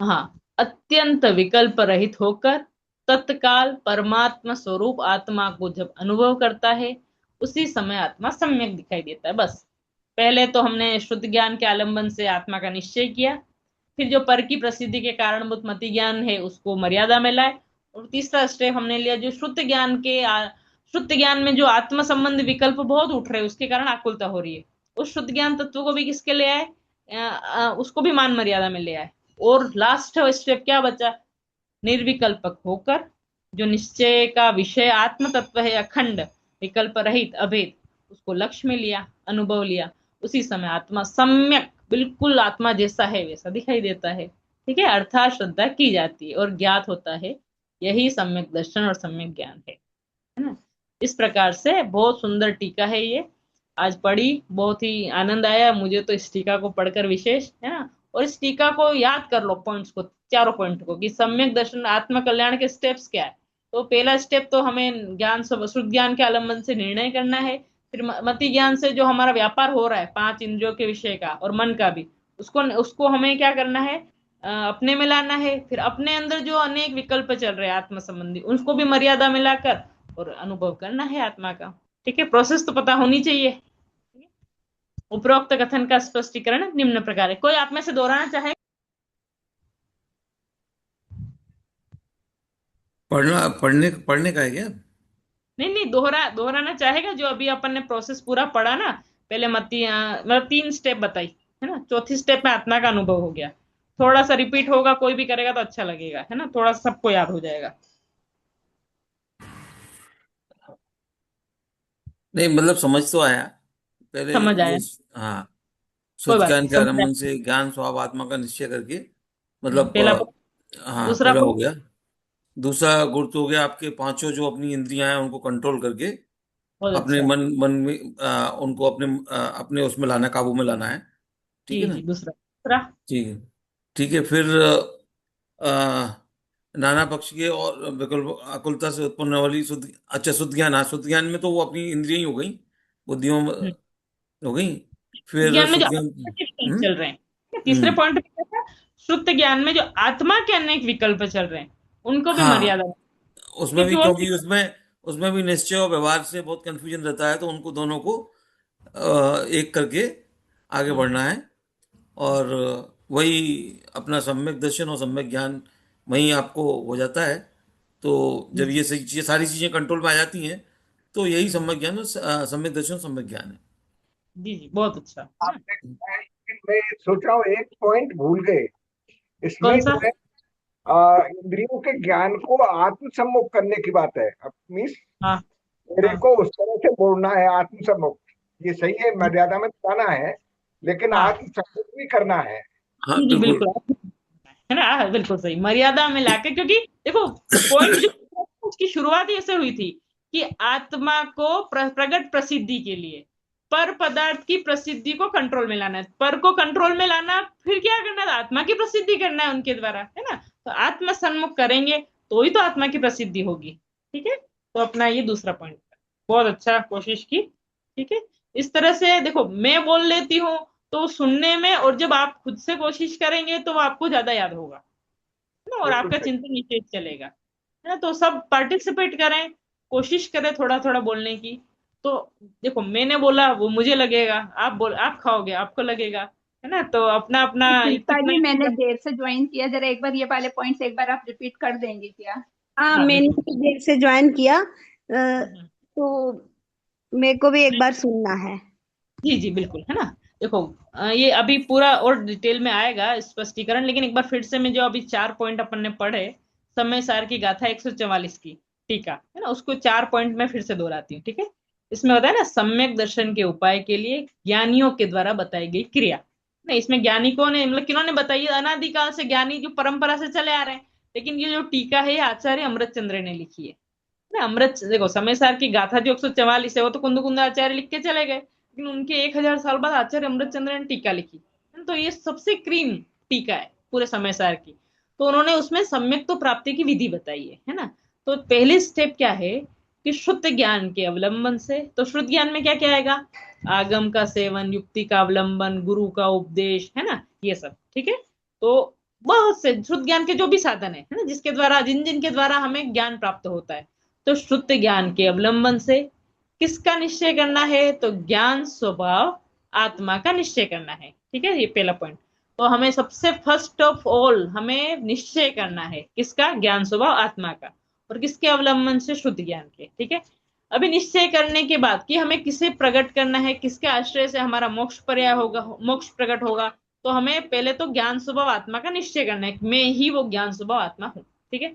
हाँ, अत्यंत विकल्प रहित होकर तत्काल परमात्मा स्वरूप आत्मा को जब अनुभव करता है उसी समय आत्मा सम्यक दिखाई देता है। बस पहले तो हमने शुद्ध ज्ञान के आलंबन से आत्मा का निश्चय किया, फिर जो पर की प्रसिद्धि के कारणभूत मति ज्ञान है उसको मर्यादा में लाए, और तीसरा स्टेप हमने लिया जो शुद्ध ज्ञान में जो आत्म संबंधी विकल्प बहुत उठ रहे हैं उसके कारण आकुलता हो रही है, उस शुद्ध ज्ञान तत्व को भी किसके ले आए, उसको भी मान मर्यादा में ले आए। और लास्ट स्टेप क्या बचा, निर्विकल्पक होकर जो निश्चय का विषय आत्म तत्व है, अखंड विकल्प रहित अभेद, उसको लक्ष्य में लिया, अनुभव लिया। उसी समय आत्मा सम्यक बिल्कुल आत्मा जैसा है वैसा दिखाई देता है। ठीक है, अर्थात श्रद्धा की जाती है और ज्ञात होता है यही सम्यक दर्शन और सम्यक ज्ञान है ना। इस प्रकार से बहुत सुंदर टीका है ये, आज पढ़ी, बहुत ही आनंद आया मुझे तो इस टीका को पढ़कर विशेष, है ना। और इस टीका को याद कर लो, पॉइंट्स को, चारों पॉइंट को, कि सम्यक दर्शन आत्म कल्याण के स्टेप्स क्या है। तो पहला स्टेप तो हमें ज्ञान, शुद्ध ज्ञान के आलम्बन से निर्णय करना है। फिर मति ज्ञान से जो हमारा व्यापार हो रहा है 5 इंद्रियों के विषय का और मन का भी, उसको उसको हमें क्या करना है, अपने में लाना है। फिर अपने अंदर जो अनेक विकल्प चल रहे हैं आत्म संबंधी, उसको भी मर्यादा में लाकर और अनुभव करना है आत्मा का। ठीक है, प्रोसेस तो पता होनी चाहिए। उपरोक्त कथन का स्पष्टीकरण निम्न प्रकार है। कोई आप में से दोहराना चाहे? पढ़ने पढ़ने का है क्या? नहीं नहीं, दोहराना चाहेगा? जो अभी अपन ने प्रोसेस पूरा पढ़ा ना, पहले मती मतलब 3 स्टेप बताई, है ना, चौथी स्टेप में आत्मा का अनुभव हो गया। थोड़ा सा रिपीट होगा, कोई भी करेगा तो अच्छा लगेगा, है ना, थोड़ा सा सबको याद हो जाएगा। नहीं मतलब समझ तो आया पहले समझ ये। आया? हाँ, कोई शुद्ध बात ज्ञान नहीं, के समझ आरंभन आया। से ज्ञान स्वभाव आत्मा का निश्चय करके, मतलब पहला point। हाँ दूसरा पहला हो point। गया। दूसरा गुरुत्व हो गया आपके पांचों जो अपनी इंद्रियां हैं उनको कंट्रोल करके बहुत अपने अच्छा। मन मन में उनको अपने अपने उसमें लाना, काबू में लाना है। ठीक जी है ना? जी, दूसरा दूसरा। ठीक है। ठीक है, फिर नाना पक्ष के और विकल्प आकुलता से उत्पन्न होने वाली शुद्ध, अच्छा शुद्ध ज्ञान, हाँ शुद्ध ज्ञान में तो वो अपनी इंद्रियां ही हो गई, बुद्धियों में हम्म। हो गई। फिर ज्ञान में जो शुद्ध ज्ञान। आत्मा के विकल्प हम्म। चल रहे हैं, तीसरे हम्म। पॉइंट पे क्या था? शुद्ध ज्ञान में जो आत्मा के अनेक विकल्प चल रहे हैं, उनको भी हाँ, मर्यादा में। उसमें भी, क्योंकि वो, क्योंकि उसमें उसमें भी निश्चय और व्यवहार से बहुत कंफ्यूजन रहता है, तो उनको दोनों को एक करके आगे बढ़ना है। और वही अपना सम्यक दर्शन और सम्यक ज्ञान वहीं आपको हो जाता है। तो जब ये सही चीजें, सारी चीजें कंट्रोल में आ जाती हैं, तो यही सम्यक ज्ञान और सम्यक दर्शन और सम्यक ज्ञान है। जी जी, बहुत अच्छा, है ना। आपने कहा है, लेकिन मैं सोच रहा हूँ एक पॉइंट भूल गए इसमें कौन सा? जो है। इंद्रियों के ज्ञान को आत्मसम्मुख करने की बात है। अब मीन्स हाँ मेरे हाँ। को उस तरह से बोलना है आत्मसम्मुख। ये सही है, जी मर्यादा में जाना है, लेकिन हाँ। आत्मसम्मुख भी करना है। हाँ जी जी बिल्कुल। बिल्कुल, है ना, बिल्कुल सही, मर्यादा में लाके। क्योंकि देखो, पॉइंट जो उसकी शुरुआत ही ऐसे हुई थी कि आत्मा को प्रगट प्रसिद्धि के लिए पर पदार्थ की प्रसिद्धि को कंट्रोल में लाना है, पर को कंट्रोल में लाना, फिर क्या करना है, आत्मा की प्रसिद्धि करना है उनके द्वारा, है ना। तो आत्म सन्मुख करेंगे तो ही तो आत्मा की प्रसिद्धि होगी। ठीक है, तो अपना ये दूसरा पॉइंट, बहुत अच्छा कोशिश की। ठीक है, इस तरह से देखो, मैं बोल लेती हूँ तो सुनने में, और जब आप खुद से कोशिश करेंगे तो वो आपको ज्यादा याद होगा, है ना, और बिल्कुल आपका सही। चिंतन नीचे चलेगा, है ना। तो सब पार्टिसिपेट करें, कोशिश करें थोड़ा थोड़ा बोलने की। तो देखो, मैंने बोला वो मुझे लगेगा, आप बोल, आप खाओगे आपको लगेगा, है ना। तो अपना अपना शिल्पा कितना। जी, मैंने देर से ज्वाइन किया, जरा एक बार ये वाले पॉइंट्स एक बार आप रिपीट कर देंगे क्या? हाँ, हाँ मैंने बिल्कुल। भी देर से ज्वाइन किया, हम्म। तो मेरे को भी एक बार सुनना है। जी जी बिल्कुल, है ना। देखो, ये अभी पूरा और डिटेल में आएगा स्पष्टीकरण, लेकिन एक बार फिर से मैं जो अभी 4 पॉइंट अपन ने पढ़े, समय सार की गाथा 144 की टीका, है ना, उसको 4 पॉइंट में फिर से दोहराती हूँ। ठीक है, इसमें होता है ना, सम्यक दर्शन के उपाय के लिए ज्ञानियों के द्वारा बताई गई क्रिया। नहीं, इसमें ज्ञानी कौन है, मतलब किन्होंने बताई है? अनादिकाल से ज्ञानी जो परंपरा से चले आ रहे हैं। लेकिन ये जो टीका है, ये आचार्य अमृत चंद्र ने लिखी है ना। अमृत, देखो, समय सार की गाथा जो 144 है, वो तो कुंद कुंद आचार्य लिख के चले गए, लेकिन उनके 1000 साल बाद आचार्य अमृत चंद्र ने टीका लिखी। तो ये सबसे क्रीम टीका है पूरे समय सार की। तो उन्होंने उसमें सम्यक तो प्राप्ति की विधि बताई है ना। तो पहली स्टेप क्या है कि शुद्ध ज्ञान के अवलंबन से, तो शुद्ध ज्ञान में क्या क्या आएगा? आगम का सेवन, युक्ति का अवलंबन, गुरु का उपदेश, है ना, ये सब। ठीक है, तो बहुत से शुद्ध ज्ञान के जो भी साधन है ना, जिसके द्वारा, जिन जिन के द्वारा हमें ज्ञान प्राप्त होता है। तो शुद्ध ज्ञान के अवलंबन से किसका निश्चय करना है? तो ज्ञान स्वभाव आत्मा का निश्चय करना है। ठीक है, ये पहला पॉइंट। तो हमें सबसे फर्स्ट ऑफ ऑल हमें निश्चय करना है किसका? ज्ञान स्वभाव आत्मा का। और किसके अवलंबन से? शुद्ध ज्ञान के। ठीक है, अभी निश्चय करने के बाद कि हमें किसे प्रकट करना है, किसके आश्रय से हमारा मोक्ष पर्याय होगा, मोक्ष प्रकट होगा, तो हमें पहले तो ज्ञान स्वभाव आत्मा का निश्चय करना है, मैं ही वो ज्ञान स्वभाव आत्मा हूं। ठीक है,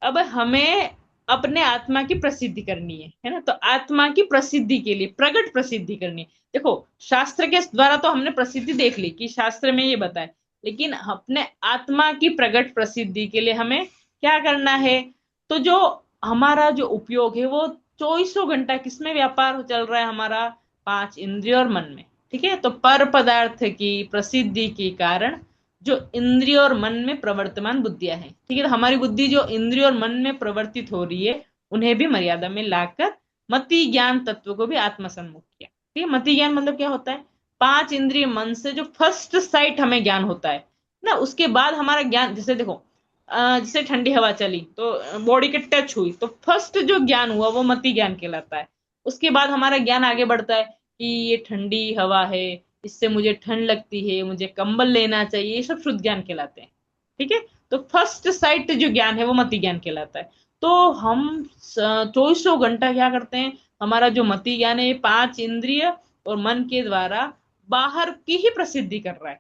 अब हमें अपने आत्मा की प्रसिद्धि करनी है ना। तो आत्मा की प्रसिद्धि के लिए प्रगट प्रसिद्धि करनी है। देखो, शास्त्र के द्वारा तो हमने प्रसिद्धि देख ली कि शास्त्र में ये बताए, लेकिन अपने आत्मा की प्रगट प्रसिद्धि के लिए हमें क्या करना है? तो जो हमारा जो उपयोग है वो चौबीसों घंटा किसमें व्यापार चल रहा है हमारा? 5 इंद्रिय और मन में। ठीक है, तो पर पदार्थ की प्रसिद्धि के कारण जो इंद्रिय और मन में प्रवर्तमान बुद्धियां हैं, ठीक है, तो हमारी बुद्धि जो इंद्रिय और मन में प्रवर्तित हो रही है उन्हें भी मर्यादा में लाकर मति ज्ञान तत्व को भी आत्मसन्मुख किया। ठीक है, मति ज्ञान मतलब क्या होता है? 5 इंद्रिय मन से जो फर्स्ट साइट हमें ज्ञान होता है ना, उसके बाद हमारा ज्ञान, जैसे देखो जैसे ठंडी हवा चली तो बॉडी के टच हुई, तो फर्स्ट जो ज्ञान हुआ वो मति ज्ञान कहलाता है। उसके बाद हमारा ज्ञान आगे बढ़ता है कि ये ठंडी हवा है, इससे मुझे ठंड लगती है, मुझे कंबल लेना चाहिए, ये सब शुद्ध ज्ञान कहलाते हैं। ठीक है, तो फर्स्ट साइट जो ज्ञान है वो मति ज्ञान कहलाता है। तो हम चौबीसों घंटा क्या करते हैं? हमारा जो मति ज्ञान है 5 इंद्रिय और मन के द्वारा बाहर की ही प्रसिद्धि कर रहा है।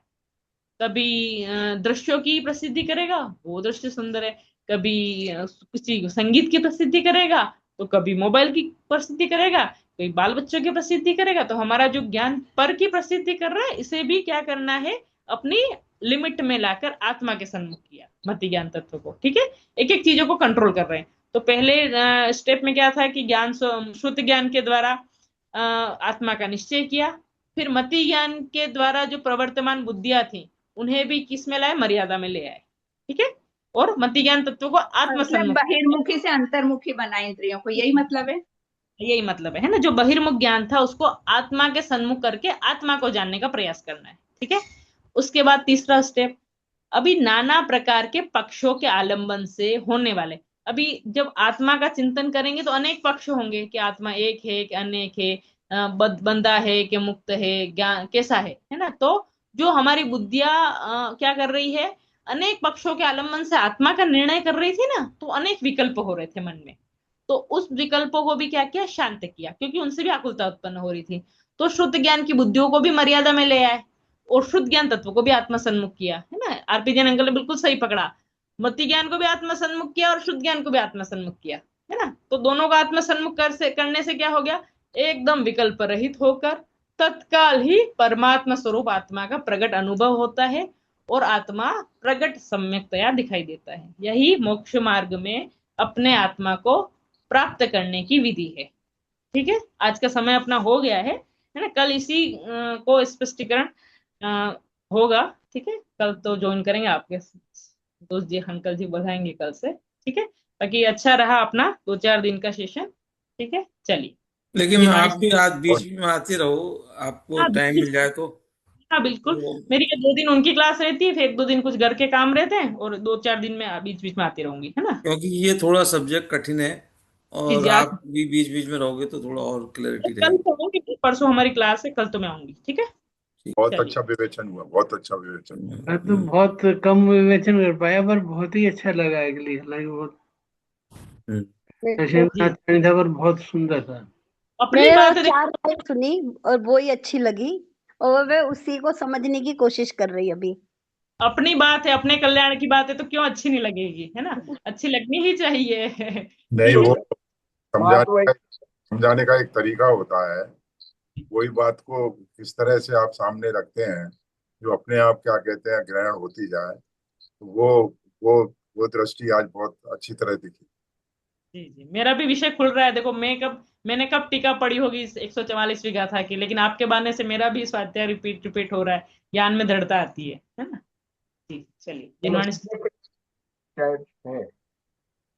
कभी दृश्यों की प्रसिद्धि करेगा, वो दृश्य सुंदर है। कभी किसी संगीत की प्रसिद्धि करेगा, तो कभी मोबाइल की प्रसिद्धि करेगा, कोई बाल बच्चों की प्रसिद्धि करेगा। तो हमारा जो ज्ञान पर की प्रसिद्धि कर रहा है, इसे भी क्या करना है? अपनी लिमिट में लाकर आत्मा के सन्मुख किया मति ज्ञान तत्व को। ठीक है, एक एक चीजों को कंट्रोल कर रहे हैं। तो पहले स्टेप में क्या था कि ज्ञान शुद्ध ज्ञान के द्वारा आत्मा का निश्चय किया। फिर मति ज्ञान के द्वारा जो प्रवर्तमान बुद्धियां थी उन्हें भी किस में लाए? मर्यादा में ले आए। ठीक है, और मति ज्ञान तत्व को मतलब आत्मसन्मुख। बहिर्मुखी से अंतर्मुखी बना इंद्रियों को, यही मतलब है? यही मतलब है ना, जो बहिर्मुख ज्ञान था उसको आत्मा के सन्मुख करके आत्मा को जानने का प्रयास करना है। ठीक है, उसके बाद तीसरा स्टेप, अभी नाना प्रकार के पक्षों के आलंबन से होने वाले, अभी जब आत्मा का चिंतन करेंगे तो अनेक पक्ष होंगे कि आत्मा एक है कि अनेक है, बंधा है कि मुक्त है, ज्ञान कैसा है ना। तो जो हमारी बुद्धियां क्या कर रही है? अनेक पक्षों के आलंबन से आत्मा का निर्णय कर रही थी ना, तो अनेक विकल्प हो रहे थे मन में। तो उस विकल्पों को भी क्या किया? शांत किया, क्योंकि उनसे भी आकुलता उत्पन्न हो रही थी। तो शुद्ध ज्ञान की बुद्धियों को भी मर्यादा में ले आए और शुद्ध ज्ञान तत्व को भी आत्मसन्मुख किया, है ना। आरपी जैन अंकल ने बिल्कुल सही पकड़ा, मति ज्ञान को भी आत्मसन्मुख किया और शुद्ध ज्ञान को भी आत्मसन्मुख किया, है ना। तो दोनों का आत्मसन्मुख करने से क्या हो गया? एकदम विकल्प रहित होकर तत्काल ही परमात्मा स्वरूप आत्मा का प्रकट अनुभव होता है और आत्मा प्रकट सम्यकतया दिखाई देता है। यही मोक्ष मार्ग में अपने आत्मा को प्राप्त करने की विधि है। ठीक है, आज का समय अपना हो गया है ना। कल इसी को स्पष्टीकरण होगा। ठीक है, कल तो ज्वाइन करेंगे, आपके दोस्त जी अंकल जी बताएंगे कल से। ठीक है, ताकि अच्छा रहा अपना 2-4 दिन का सेशन। ठीक है, चलिए। लेकिन जिन्होंने आप भी आज बीच में आते रहो, आपको हाँ टाइम मिल जाए तो। हाँ बिल्कुल, तो मेरी ये 2 दिन उनकी क्लास रहती है, फिर 1-2 दिन कुछ घर के काम रहते हैं, और 2-4 दिन में बीच बीच में आती रहूंगी, है ना। क्योंकि ये थोड़ा सब्जेक्ट कठिन है, जी और जी, आज आप भी बीच बीच में रहोगे तो थोड़ा और क्लैरिटी कल रहेगी। तो आऊंगी, परसों हमारी क्लास है, कल तो मैं आऊंगी। ठीक है, बहुत चलिए। अच्छा विवेचन हुआ, बहुत अच्छा विवेचन हुआ। मैं तो बहुत कम विवेचन कर पाया, पर बहुत ही अच्छा लगा। अगली हालांकि बहुत हम्म। मेरे सेशन को अच्छा नहीं था, पर बहुत सुंदर था। अपनी मैंने वो बात है, देखो 4 लाइन सुनी और वो ही अच्छी लगी, और मैं उसी को समझने की कोशिश कर रही अभी। अपनी बात है, अपने कल्याण की बात है, तो क्यों अच्छी नहीं लगेगी, है ना। अच्छी लगनी ही चाहिए। नहीं, ठीक वो है, बात वही। समझाने का एक तरीका होता है। वही बात को किस तरह से आप सामने रखते हैं, जो अपने आप क्या कहते हैं ग्रहण होती जाए, तो वो वो दृष्टि आज बहुत अच्छी तरह दिखी। जी जी, मेरा भी विषय खुल रहा है। देखो मैंने कब टीका पढ़ी होगी इस 144वीं गाथा की, लेकिन आपके बहाने से मेरा भी स्वाध्याय रिपीट रिपीट हो रहा है, ज्ञान में दृढ़ता आती है ना। जी चलिए, चलो, जिन्होंने। शायद है।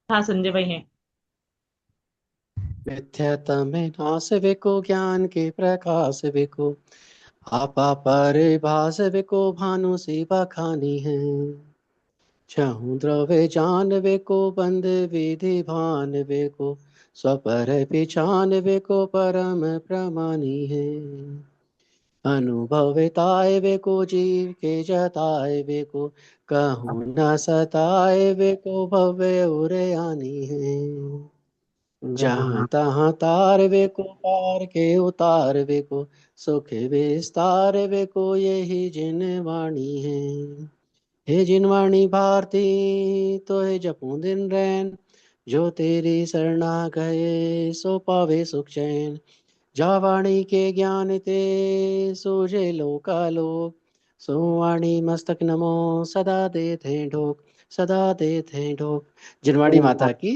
हाँ, संजय भाई हैं। मिथ्यात्व में नाश विको ज्ञान के प्रकाश विको आपा परिभाष विको भानु सी बखानी है चाहूं द्रव्य जान विको बंद विधि भान विको स्वपर पिछान विको परम प्रमानी है अनुभविताय विको जीव के जताए विको कहूं न सताए विको भव्य उरयानी है जहाँ तहाँ तार वे को पार के उतार वे को सुख विस्तार वे को यही जिन वाणी है हे जिन वाणी भारती तो है जपू दिन रैन जो तेरी शरणा गए सो पावे सुख चैन जा वाणी के ज्ञान ते सूझे लोकालोक सो वाणी मस्तक नमो सदा दे थे ढोक सदा देते ढोक। जिनवाड़ी माता की